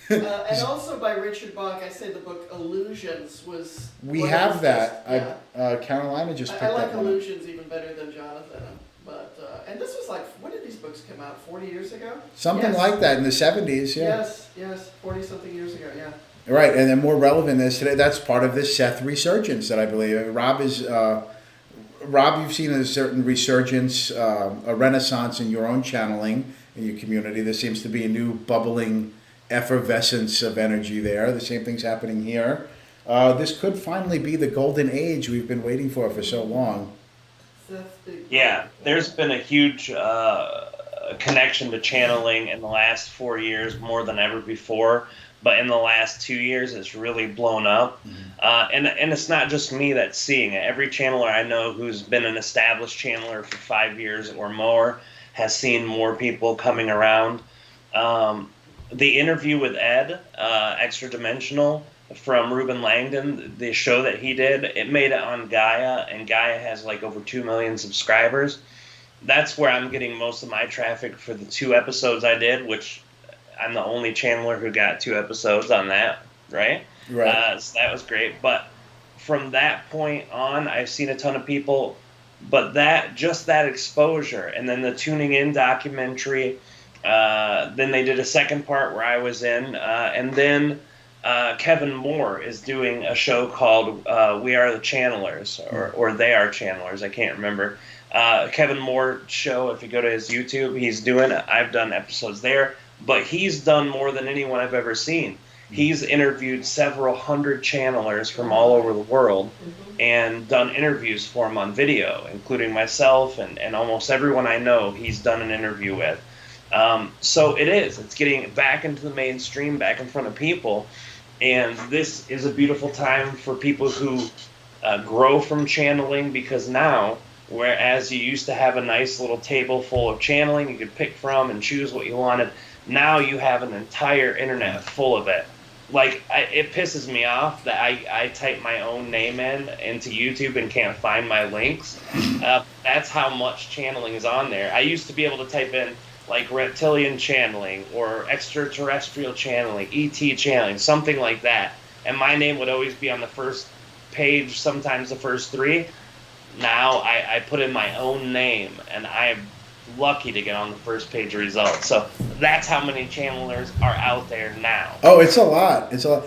And also by Richard Bach, I say the book Illusions was... We have that. Carolina just picked I like up on it. Illusions even better than Jonathan. But and this was like, when did these books come out? 40 years ago? Something like that in the 70s, yeah. Yes, 40-something years ago, yeah. Right, and then more relevant is today, that's part of this Seth resurgence that I believe. Rob, you've seen a certain resurgence, a renaissance in your own channeling in your community. There seems to be a new bubbling effervescence of energy there. The same thing's happening here. This could finally be the golden age we've been waiting for so long. Yeah, there's been a huge connection to channeling in the last 4 years more than ever before. But in the last 2 years, it's really blown up. And it's not just me that's seeing it. Every channeler I know who's been an established channeler for 5 years or more has seen more people coming around. The interview with Ed, Extra Dimensional, from Ruben Langdon, the show that he did, it made it on Gaia, and Gaia has like over 2 million subscribers. That's where I'm getting most of my traffic for the 2 episodes I did, which I'm the only channeler who got 2 episodes on that, right? Right. So that was great. But from that point on, I've seen a ton of people, but that exposure, and then the Tuning In documentary, then they did a second part where I was in, and then Kevin Moore is doing a show called We Are the Channelers, or They Are Channelers, I can't remember. Kevin Moore show, if you go to his YouTube, he's doing it. I've done episodes there, but he's done more than anyone I've ever seen. He's interviewed several hundred channelers from all over the world and done interviews for them on video, including myself and almost everyone I know he's done an interview with. So it's getting back into the mainstream, back in front of people. And this is a beautiful time for people who grow from channeling, because now, whereas you used to have a nice little table full of channeling you could pick from and choose what you wanted, now you have an entire internet full of it. Like, it pisses me off that I type my own name into YouTube and can't find my links. That's how much channeling is on there. I used to be able to type in like reptilian channeling or extraterrestrial channeling, ET channeling, something like that. And my name would always be on the first page, sometimes the first 3. Now I put in my own name, and I'm lucky to get on the first page results. So that's how many channelers are out there now. Oh, it's a lot. It's a lot.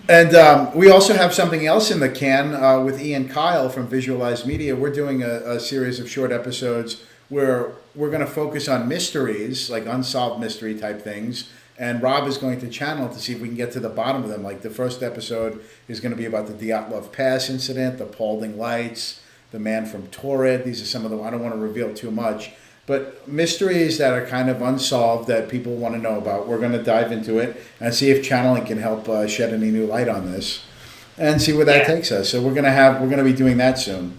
And we also have something else in the can with Ian Kyle from Visualized Media. We're doing a series of short episodes where we're going to focus on mysteries, like unsolved mystery type things. And Rob is going to channel to see if we can get to the bottom of them. Like the first episode is going to be about the Dyatlov Pass incident, the Paulding Lights, the man from Torrid. These are some of them. I don't want to reveal too much. But mysteries that are kind of unsolved that people want to know about. We're going to dive into it and see if channeling can help shed any new light on this and see where that takes us. So we're going to be doing that soon.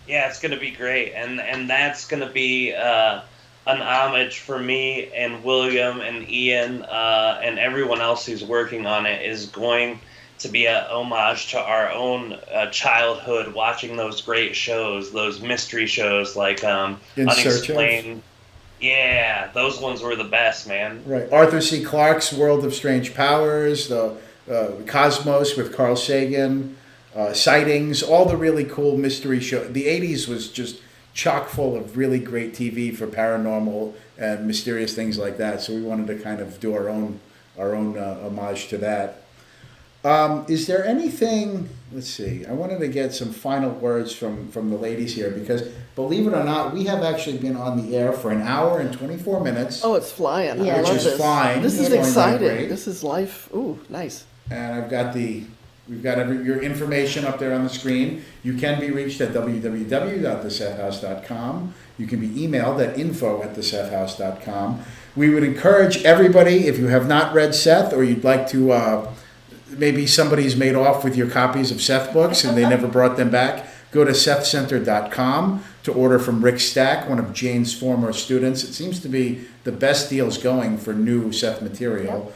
Yeah, it's going to be great. And that's going to be an homage for me and William and Ian and everyone else who's working on it is going to be a homage to our own childhood, watching those great shows, those mystery shows like Unexplained. Yeah, those ones were the best, man. Right. Arthur C. Clarke's World of Strange Powers, the Cosmos with Carl Sagan, Sightings, all the really cool mystery shows. The 80s was just chock full of really great TV for paranormal and mysterious things like that. So we wanted to kind of do our own homage to that. Is there anything, let's see, I wanted to get some final words from the ladies here, because believe it or not, we have actually been on the air for an hour and 24 minutes. Oh, it's flying. Yeah, I which love is this. fine. This It's is going by exciting. great. This is life. Ooh, nice. And we've got your information up there on the screen. You can be reached at www.thesethhouse.com. You can be emailed at info@thesethhouse.com. We would encourage everybody, if you have not read Seth, or you'd like to, maybe somebody's made off with your copies of Seth books and they never brought them back, go to sethcenter.com to order from Rick Stack, one of Jane's former students. It seems to be the best deals going for new Seth material.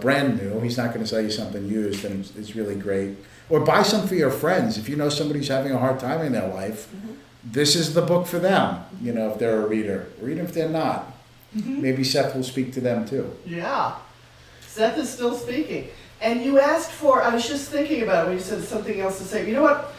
Brand new. He's not going to sell you something used, and it's really great. Or buy some for your friends. If you know somebody's having a hard time in their life, this is the book for them, if they're a reader. Or even if they're not. Maybe Seth will speak to them too. Yeah. Seth is still speaking. And you asked for, I was just thinking about it when you said something else to say. You know what?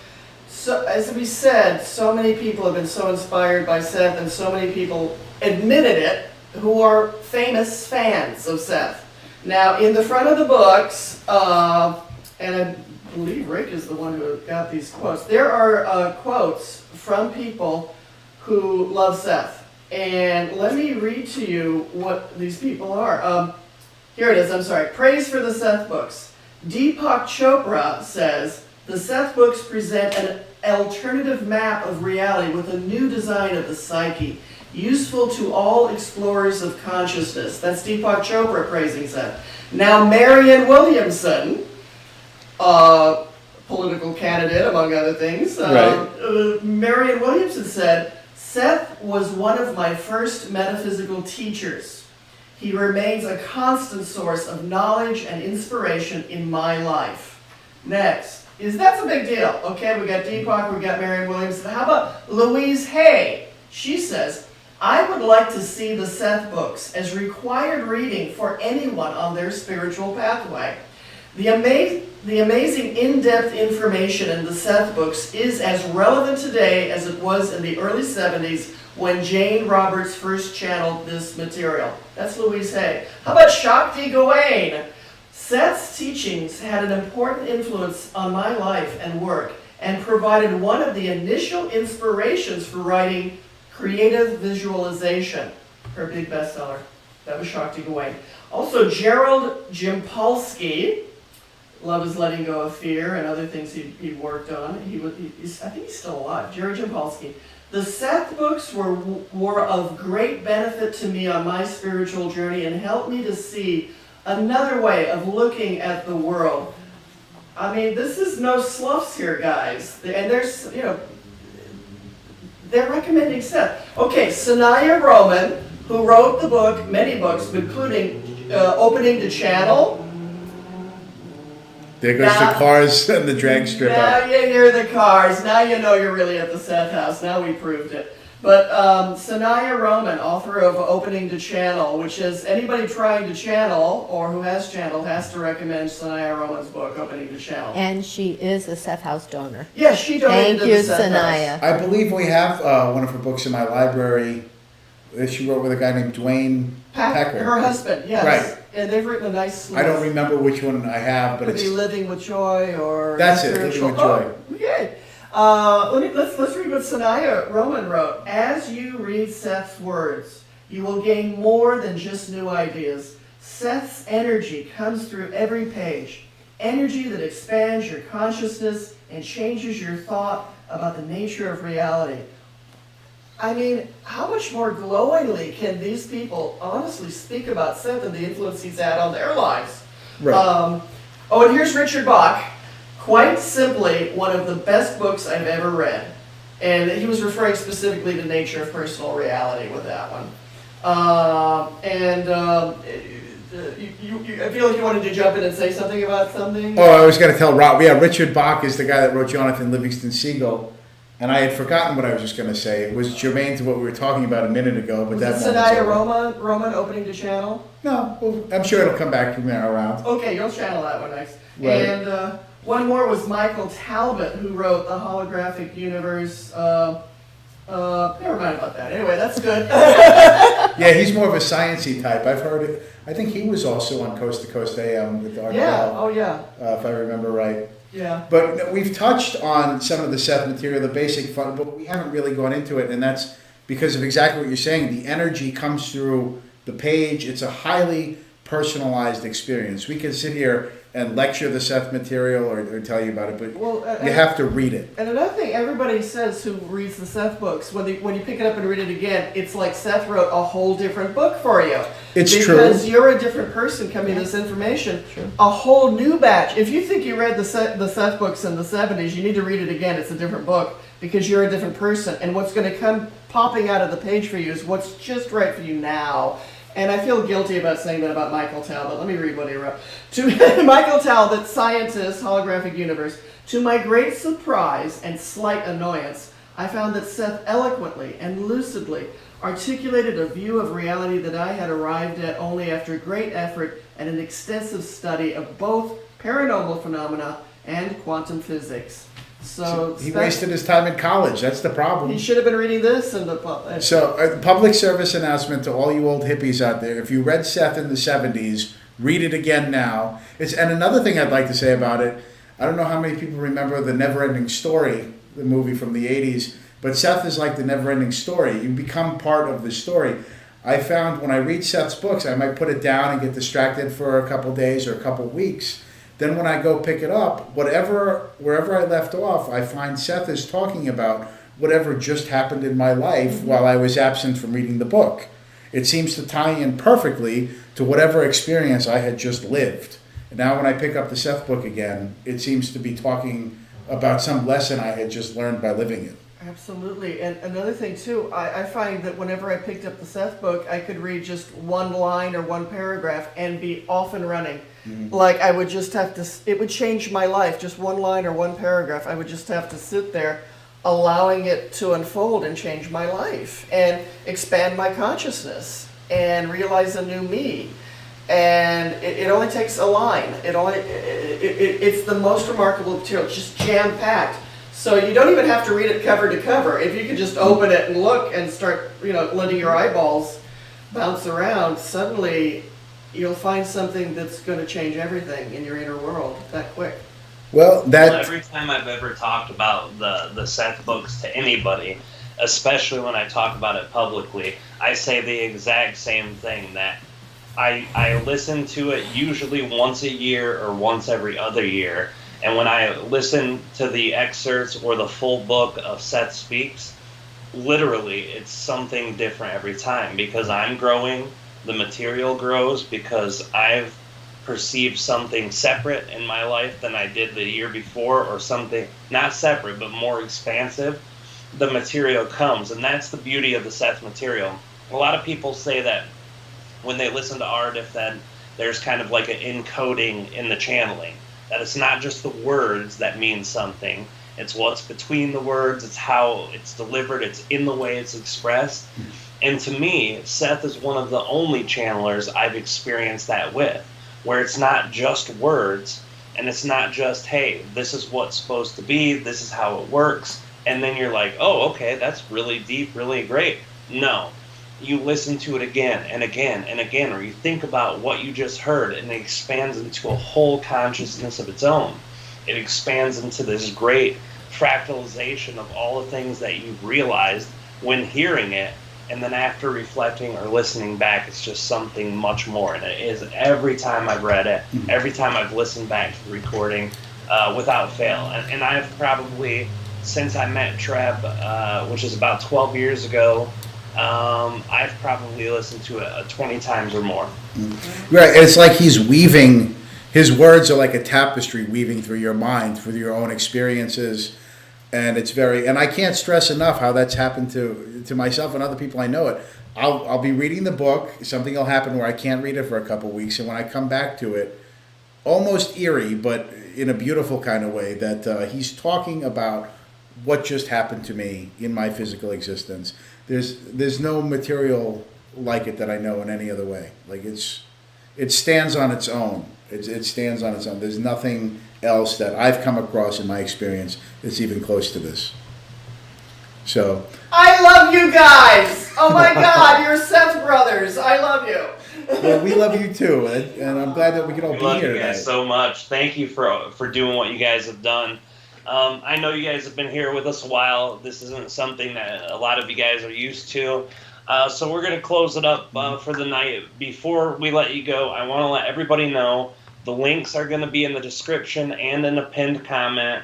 So, as we said, so many people have been so inspired by Seth, and so many people admitted it who are famous fans of Seth. Now, in the front of the books, and I believe Rick is the one who got these quotes, there are quotes from people who love Seth. And let me read to you what these people are. Here it is, I'm sorry. Praise for the Seth books. Deepak Chopra says, the Seth books present an alternative map of reality with a new design of the psyche, useful to all explorers of consciousness. That's Deepak Chopra praising Seth. Now, Marianne Williamson, political candidate, among other things, Marianne Williamson said, Seth was one of my first metaphysical teachers. He remains a constant source of knowledge and inspiration in my life. Next, that's a big deal. Okay, we got Deepak, we got Marianne Williamson. How about Louise Hay? She says, I would like to see the Seth books as required reading for anyone on their spiritual pathway. The amazing in-depth information in the Seth books is as relevant today as it was in the early 70s when Jane Roberts first channeled this material. That's Louise Hay. How about Shakti Gawain? Seth's teachings had an important influence on my life and work and provided one of the initial inspirations for writing Creative Visualization, her big bestseller. That was Shakti Gawain. Also, Gerald Jimpolsky, Love is Letting Go of Fear, and other things he worked on. I think he's still alive. Gerald Jimpolsky. The Seth books were of great benefit to me on my spiritual journey and helped me to see another way of looking at the world. I mean, this is no sloughs here, guys. And there's, they're recommending Seth. Okay, Sanaya Roman, who wrote the book, many books, including Opening the Channel. There goes the cars and the drag strip Now out. you hear the cars. Now you know you're really at the Seth house. Now we proved it. But Sanaya Roman, author of Opening the Channel, which is anybody trying to channel or who has channeled has to recommend Sanaya Roman's book, Opening the Channel. And she is a Seth House donor. Yes, she donated Thank to you, the Seth Sanaya. House. I believe we have one of her books in my library that she wrote with a guy named Dwayne Pecker. Her husband, yes. Right. And they've written a nice. I don't remember which one I have, but Could it's be Living with Joy or. That's it, Living with Joy. Oh, okay. Let's read what Sanaya Roman wrote. As you read Seth's words, you will gain more than just new ideas. Seth's energy comes through every page. Energy that expands your consciousness and changes your thought about the nature of reality. I mean, how much more glowingly can these people honestly speak about Seth and the influence he's had on their lives? right. And here's Richard Bach. Quite simply, one of the best books I've ever read. And he was referring specifically to Nature of Personal Reality with that one. I feel like you wanted to jump in and say something about something. Oh, I was going to tell Rob. Yeah, Richard Bach is the guy that wrote Jonathan Livingston Seagull. And I had forgotten what I was just going to say. It was germane to what we were talking about a minute ago. But Was that it moment's Sanaya over. Roman Opening the Channel? No, well, I'm sure it'll come back from there around. Okay, you'll channel that one next. Right. And one more was Michael Talbot, who wrote The Holographic Universe. Never mind about that. Anyway, that's good. Yeah, he's more of a sciencey type. I've heard it. I think he was also on Coast to Coast AM with Art Yeah. Bell, Oh, yeah. if I remember right. Yeah. But we've touched on some of the Seth material, the basic fun, but we haven't really gone into it, and that's because of exactly what you're saying. The energy comes through the page. It's a highly personalized experience. We can sit here and lecture the Seth material or tell you about it, but you have to read it. And another thing everybody says who reads the Seth books, when you pick it up and read it again, it's like Seth wrote a whole different book for you. It's because true. Because you're a different person coming to this information. True. A whole new batch. If you think you read the Seth books in the 70s, you need to read it again. It's a different book because you're a different person. And what's going to come popping out of the page for you is what's just right for you now. And I feel guilty about saying that about Michael Talbot. Let me read what he wrote. To Michael Talbot, scientist, holographic universe. To my great surprise and slight annoyance, I found that Seth eloquently and lucidly articulated a view of reality that I had arrived at only after great effort and an extensive study of both paranormal phenomena and quantum physics. So he wasted his time in college. That's the problem. He should have been reading this and the. So, a public service announcement to all you old hippies out there: if you read Seth in the '70s, read it again now. And another thing I'd like to say about it. I don't know how many people remember the Never-Ending Story, the movie from the '80s, but Seth is like the never-ending story. You become part of the story. I found when I read Seth's books, I might put it down and get distracted for a couple days or a couple weeks. Then when I go pick it up, wherever I left off, I find Seth is talking about whatever just happened in my life while I was absent from reading the book. It seems to tie in perfectly to whatever experience I had just lived. And now when I pick up the Seth book again, it seems to be talking about some lesson I had just learned by living it. Absolutely. And another thing, too, I find that whenever I picked up the Seth book, I could read just one line or one paragraph and be off and running. Mm-hmm. Like I would just have to, it would change my life, just one line or one paragraph. I would just have to sit there allowing it to unfold and change my life and expand my consciousness and realize a new me. And it only takes a line. It's the most remarkable material. It's just jam-packed. So you don't even have to read it cover to cover. If you could just open it and look and start, letting your eyeballs bounce around, suddenly you'll find something that's going to change everything in your inner world that quick. Well, every time I've ever talked about the Seth books to anybody, especially when I talk about it publicly, I say the exact same thing, that I listen to it usually once a year or once every other year. And when I listen to the excerpts or the full book of Seth Speaks, literally it's something different every time, because I'm growing, the material grows, because I've perceived something separate in my life than I did the year before, or something not separate but more expansive. The material comes, and that's the beauty of the Seth material. A lot of people say that when they listen to Art, if then there's kind of like an encoding in the channeling. That it's not just the words that mean something. It's what's between the words. It's how it's delivered. It's in the way it's expressed. And to me, Seth is one of the only channelers I've experienced that with, where it's not just words, and it's not just, hey, this is what's supposed to be, this is how it works, and then you're like, oh, okay, that's really deep, really great. No. You listen to it again and again and again, or you think about what you just heard, and it expands into a whole consciousness of its own. It expands into this great fractalization of all the things that you've realized when hearing it, and then after reflecting or listening back, it's just something much more. And it is every time I've read it, every time I've listened back to the recording, without fail. And I've probably, since I met Treb, which is about 12 years ago, I've probably listened to it 20 times or more. Right, it's like he's weaving, his words are like a tapestry weaving through your mind, through your own experiences, and it's and I can't stress enough how that's happened to myself and other people I know it. I'll be reading the book, something will happen where I can't read it for a couple weeks, and when I come back to it, almost eerie, but in a beautiful kind of way, that he's talking about what just happened to me in my physical existence. There's no material like it that I know in any other way. Like it stands on its own. It stands on its own. There's nothing else that I've come across in my experience that's even close to this. So I love you guys. Oh my God, you're Seth brothers. I love you. well, we love you too, and I'm glad that we could all We be love here you guys tonight. so much. Thank you for doing what you guys have done. I know you guys have been here with us a while. This isn't something that a lot of you guys are used to. So we're going to close it up for the night. Before we let you go, I want to let everybody know the links are going to be in the description and in a pinned comment.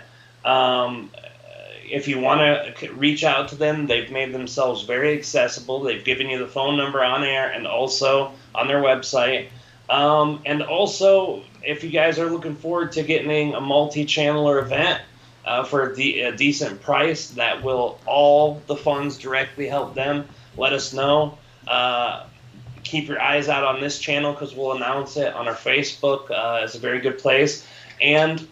If you want to reach out to them, they've made themselves very accessible. They've given you the phone number on air and also on their website. And also, if you guys are looking forward to getting a multi-channeler event for a decent price that will all the funds directly help them, let us know. Keep your eyes out on this channel because we'll announce it on our Facebook. It's a very good place. And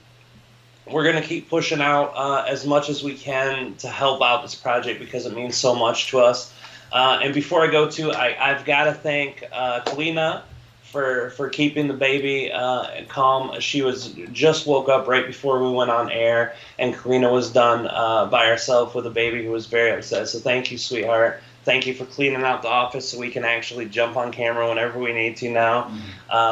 we're going to keep pushing out as much as we can to help out this project because it means so much to us. And before I go I've got to thank Kalina for keeping the baby calm. She was just woke up right before we went on air, and Kalina was done by herself with a baby who was very upset. So thank you, sweetheart. Thank you for cleaning out the office so we can actually jump on camera whenever we need to now.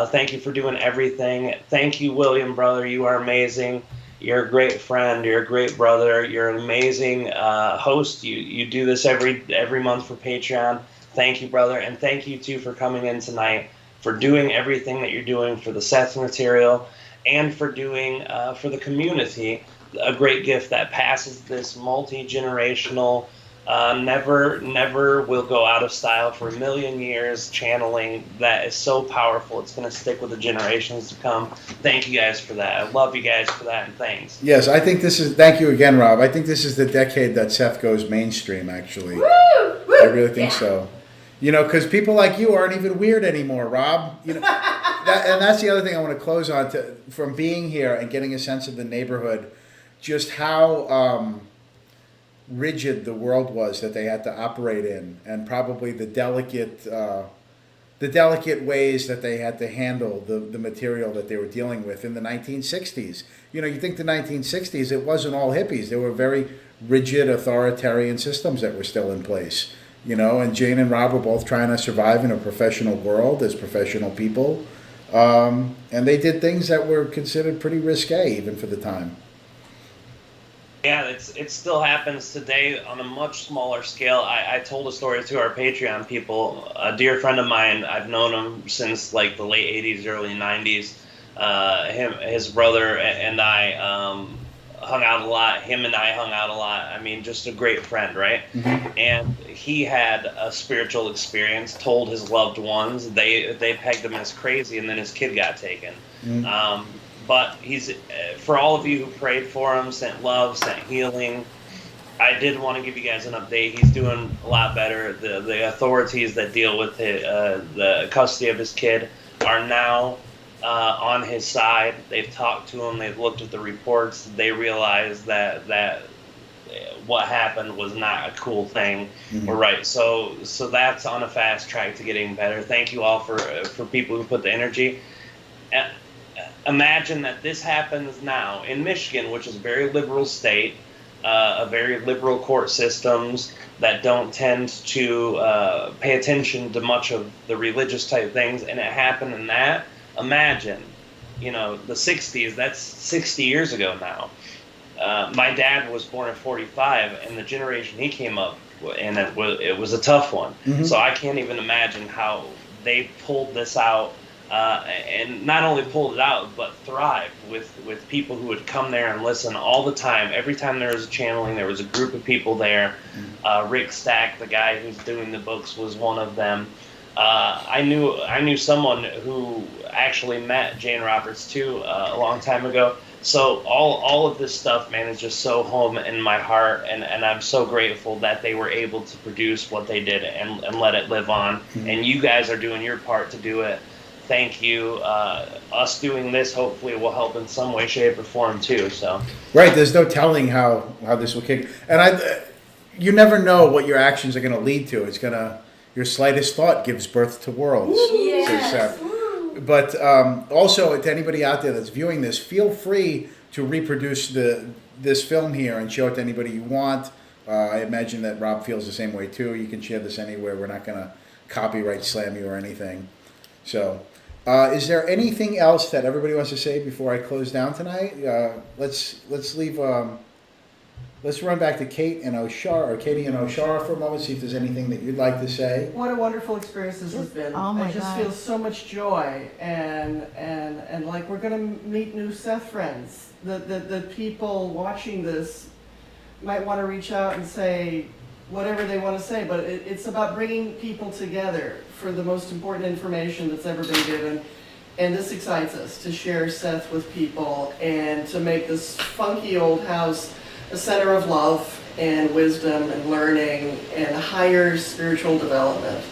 Thank you for doing everything. Thank you, William, brother. You are amazing. You're a great friend. You're a great brother. You're an amazing host. You do this every month for Patreon. Thank you, brother. And thank you, too, for coming in tonight, for doing everything that you're doing for the Seth material and for doing for the community a great gift that passes this multi-generational, never will go out of style for a million years channeling that is so powerful. It's going to stick with the generations to come. Thank you guys for that. I love you guys for that, and thanks. Yes, I think this is. Thank you again, Rob. I think this is the decade that Seth goes mainstream. Actually, Woo! I really think so. You know, because people like you aren't even weird anymore, Rob. You know, and that's the other thing I want to close on. From being here and getting a sense of the neighborhood, just how rigid the world was that they had to operate in, and probably the delicate ways that they had to handle the material that they were dealing with in the 1960s. You know, you think the 1960s, it wasn't all hippies. There were very rigid authoritarian systems that were still in place. You know, and Jane and Rob were both trying to survive in a professional world as professional people. And they did things that were considered pretty risque even for the time. Yeah, it still happens today on a much smaller scale. I told a story to our Patreon people. A dear friend of mine, I've known him since like the late 80s, early 90s. His brother and I hung out a lot. Him and I hung out a lot. I mean, just a great friend, right? Mm-hmm. And he had a spiritual experience, told his loved ones. They pegged him as crazy, and then his kid got taken. Mm-hmm. But he's, for all of you who prayed for him, sent love, sent healing, I did want to give you guys an update. He's doing a lot better. The authorities that deal with the custody of his kid are now on his side. They've talked to him. They've looked at the reports. They realize that what happened was not a cool thing. Mm-hmm. We're right. So that's on a fast track to getting better. Thank you all for people who put the energy. Imagine that this happens now in Michigan, which is a very liberal state, a very liberal court systems that don't tend to pay attention to much of the religious type things, and it happened in that. Imagine, you know, the 60s, that's 60 years ago now. My dad was born in 45, and the generation he came up in, it was a tough one. Mm-hmm. So I can't even imagine how they pulled this out. And not only pulled it out, but thrived with people who would come there and listen all the time. Every time there was a channeling, there was a group of people there. Rick Stack, the guy who's doing the books, was one of them. I knew someone who actually met Jane Roberts too a long time ago. So all of this stuff, man, is just so home in my heart, and I'm so grateful that they were able to produce what they did and let it live on. Mm-hmm. And you guys are doing your part to do it. Thank you. Us doing this hopefully will help in some way, shape, or form too. So right, there's no telling how this will kick. And you never know what your actions are going to lead to. Your slightest thought gives birth to worlds. Yes. But also, to anybody out there that's viewing this, feel free to reproduce this film here and show it to anybody you want. I imagine that Rob feels the same way too. You can share this anywhere. We're not going to copyright slam you or anything. So, is there anything else that everybody wants to say before I close down tonight? Let's leave. Let's run back to Katie and O'Shara for a moment. See if there's anything that you'd like to say. What a wonderful experience this has been. Oh my I just God. feel so much joy, and like we're gonna meet new Seth friends. The people watching this might want to reach out and say whatever they want to say, but it's about bringing people together for the most important information that's ever been given. And this excites us to share Seth with people and to make this funky old house a center of love and wisdom and learning and higher spiritual development.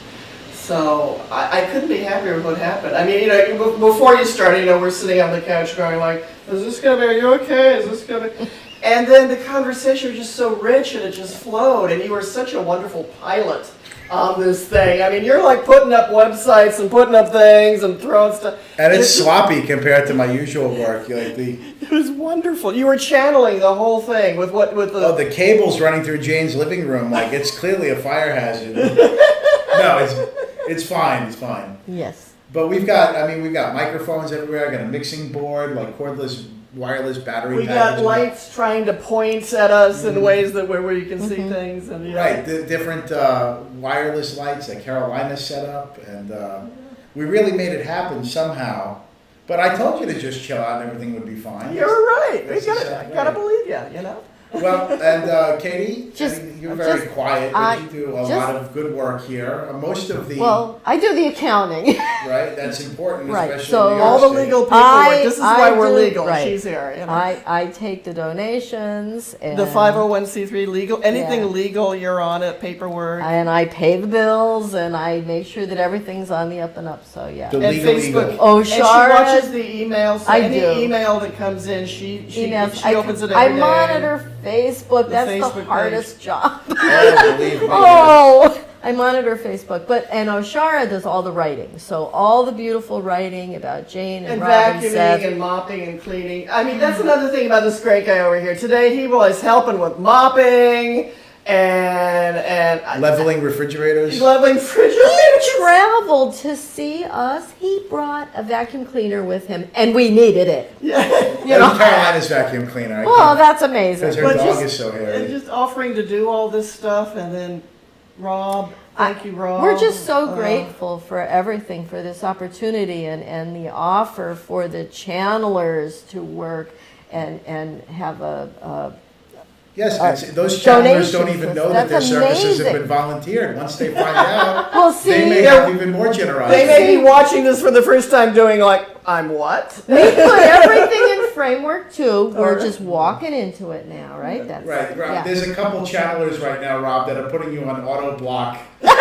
So I couldn't be happier with what happened. I mean, before you started, we're sitting on the couch going like, is this going to be, are you okay? Is this going to... And then the conversation was just so rich and it just flowed, and you were such a wonderful pilot on this thing. I mean, you're like putting up websites and putting up things and throwing stuff. And it's sloppy compared to my usual work. It was wonderful. You were channeling the whole thing with the cables running through Jane's living room. Like, it's clearly a fire hazard. No, it's fine. It's fine. Yes. But we've got microphones everywhere. I got a mixing board, like cordless, wireless battery. We got lights trying to point at us in ways that where you can see things. And right, the different wireless lights that Carolina set up, and we really made it happen somehow. But I told you to just chill out and everything would be fine. You're right. I gotta believe you. Well, and Katie, you're very quiet, but you do a lot of good work here. Most of the... Well, I do the accounting. Right, that's important, Right, especially so in New York all the State. legal paperwork. This is why we're legal. Right. She's here. I take the donations. And the 501c3 legal, anything Yeah. legal, you're on it. Paperwork. And I pay the bills, and I make sure that everything's on the up and up. So yeah. The And legal Facebook. eagle. And she O'Shara. watches the emails. So I any do. email that comes in, she Emails. opens it I every day. monitor Facebook. That's Facebook the page. hardest job. Oh, believe me. Oh, I monitor Facebook, and O'Shara does all the writing. So all the beautiful writing about Jane and And Rob and vacuuming Seth. and mopping and cleaning. I mean, that's another thing about this great guy over here. Today he was helping with mopping and Leveling refrigerators. leveling He refrigerators. traveled to see us. He brought a vacuum cleaner with him, and we needed it. Yeah. That was Carolina's vacuum cleaner. Well, that's amazing. Because her But dog just- is so And hairy. just offering to do all this stuff, and then Rob, thank you, Rob. We're just so grateful for everything, for this opportunity and the offer for the channelers to work and have a Yes, those channelers don't donations. even know that their That's services have amazing. been volunteered. Once they find out, well, see, they may have even more generosity. They may be watching this for the first time doing like, I'm what? we put everything in framework too. We're right. just walking into it now, right? That's Right. yeah. There's a couple channelers right now, Rob, that are putting you on auto block. Because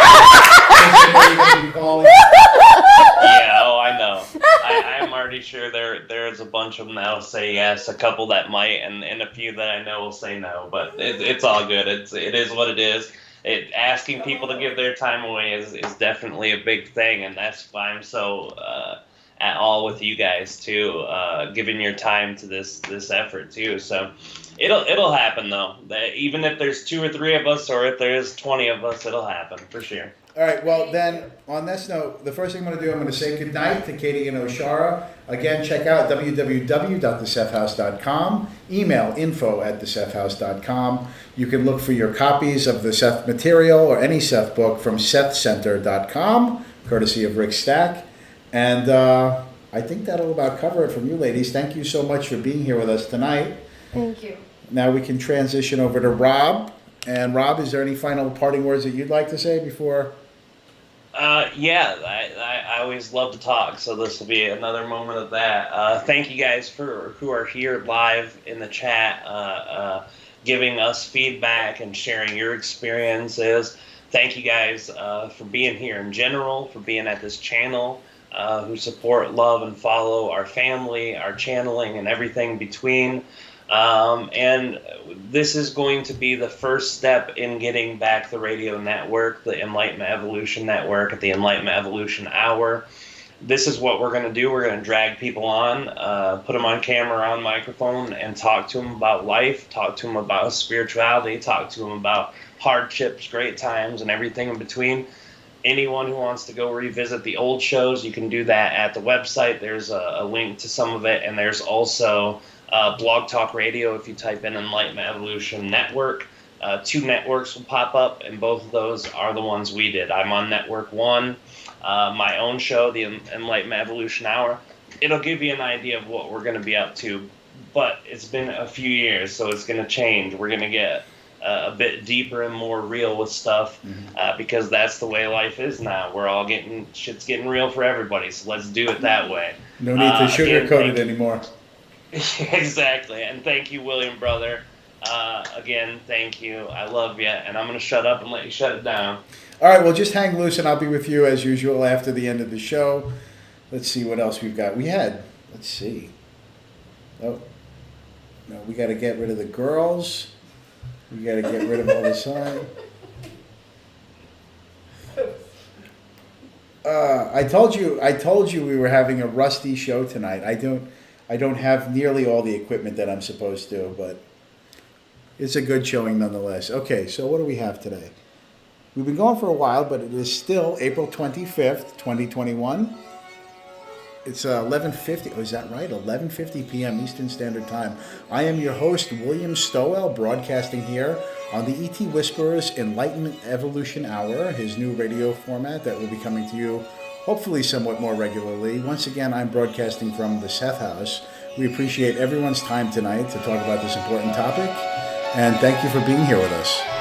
they know you're gonna be calling. Yeah, oh, I know. I'm already sure there's a bunch of them that'll say yes, a couple that might, and a few that I know will say no. But it's all good. It is what it is. Asking people to give their time away is definitely a big thing, and that's why I'm so at all with you guys too, giving your time to this effort too. So it'll happen though. Even if there's 2 or 3 of us, or if there's 20 of us, it'll happen for sure. All right, well then, on this note, the first thing I'm going to do, I'm going to say goodnight to Katie and O'Shara. Again, check out www.thesethhouse.com. Email info@thesethhouse.com. You can look for your copies of the Seth material or any Seth book from sethcenter.com, courtesy of Rick Stack. And I think that'll about cover it from you ladies. Thank you so much for being here with us tonight. Thank you. Now we can transition over to Rob. And Rob, is there any final parting words that you'd like to say before? Yeah, I always love to talk, so this will be another moment of that. Thank you guys who are here live in the chat, giving us feedback and sharing your experiences. Thank you guys for being here in general, for being at this channel, who support, love, and follow our family, our channeling, and everything between. And this is going to be the first step in getting back the radio network, the Enlightenment Evolution Network, at the Enlightenment Evolution Hour. this is what we're going to do. We're going to drag people on, put them on camera, on microphone, and talk to them about life, talk to them about spirituality, talk to them about hardships, great times, and everything in between. Anyone who wants to go revisit the old shows, you can do that at the website. There's a link to some of it, and there's also Blog Talk Radio. If you type in Enlightenment Evolution Network, 2 networks will pop up, and both of those are the ones we did. I'm on Network 1, my own show, the Enlightenment Evolution Hour. It'll give you an idea of what we're going to be up to, but it's been a few years, so it's going to change. We're going to get a bit deeper and more real with stuff, because that's the way life is now. We're all shit's getting real for everybody, so let's do it that way. No need to sugarcoat it anymore. Exactly, and thank you, William, brother. Again, thank you. I love you, and I'm going to shut up and let you shut it down. All right, well, just hang loose, and I'll be with you as usual after the end of the show. Let's see what else we've got. Let's see. Oh, no, we got to get rid of the girls. We got to get rid of all the sign. I told you we were having a rusty show tonight. I don't have nearly all the equipment that I'm supposed to, but it's a good showing nonetheless. Okay, so what do we have today? We've been going for a while, but it is still April 25th, 2021. It's 11:50. Oh, is that right? 11:50 p.m. Eastern Standard Time. I am your host, William Stowell, broadcasting here on the ET Whisperers Enlightenment Evolution Hour, his new radio format that will be coming to you hopefully somewhat more regularly. Once again, I'm broadcasting from the Seth House. We appreciate everyone's time tonight to talk about this important topic, and thank you for being here with us.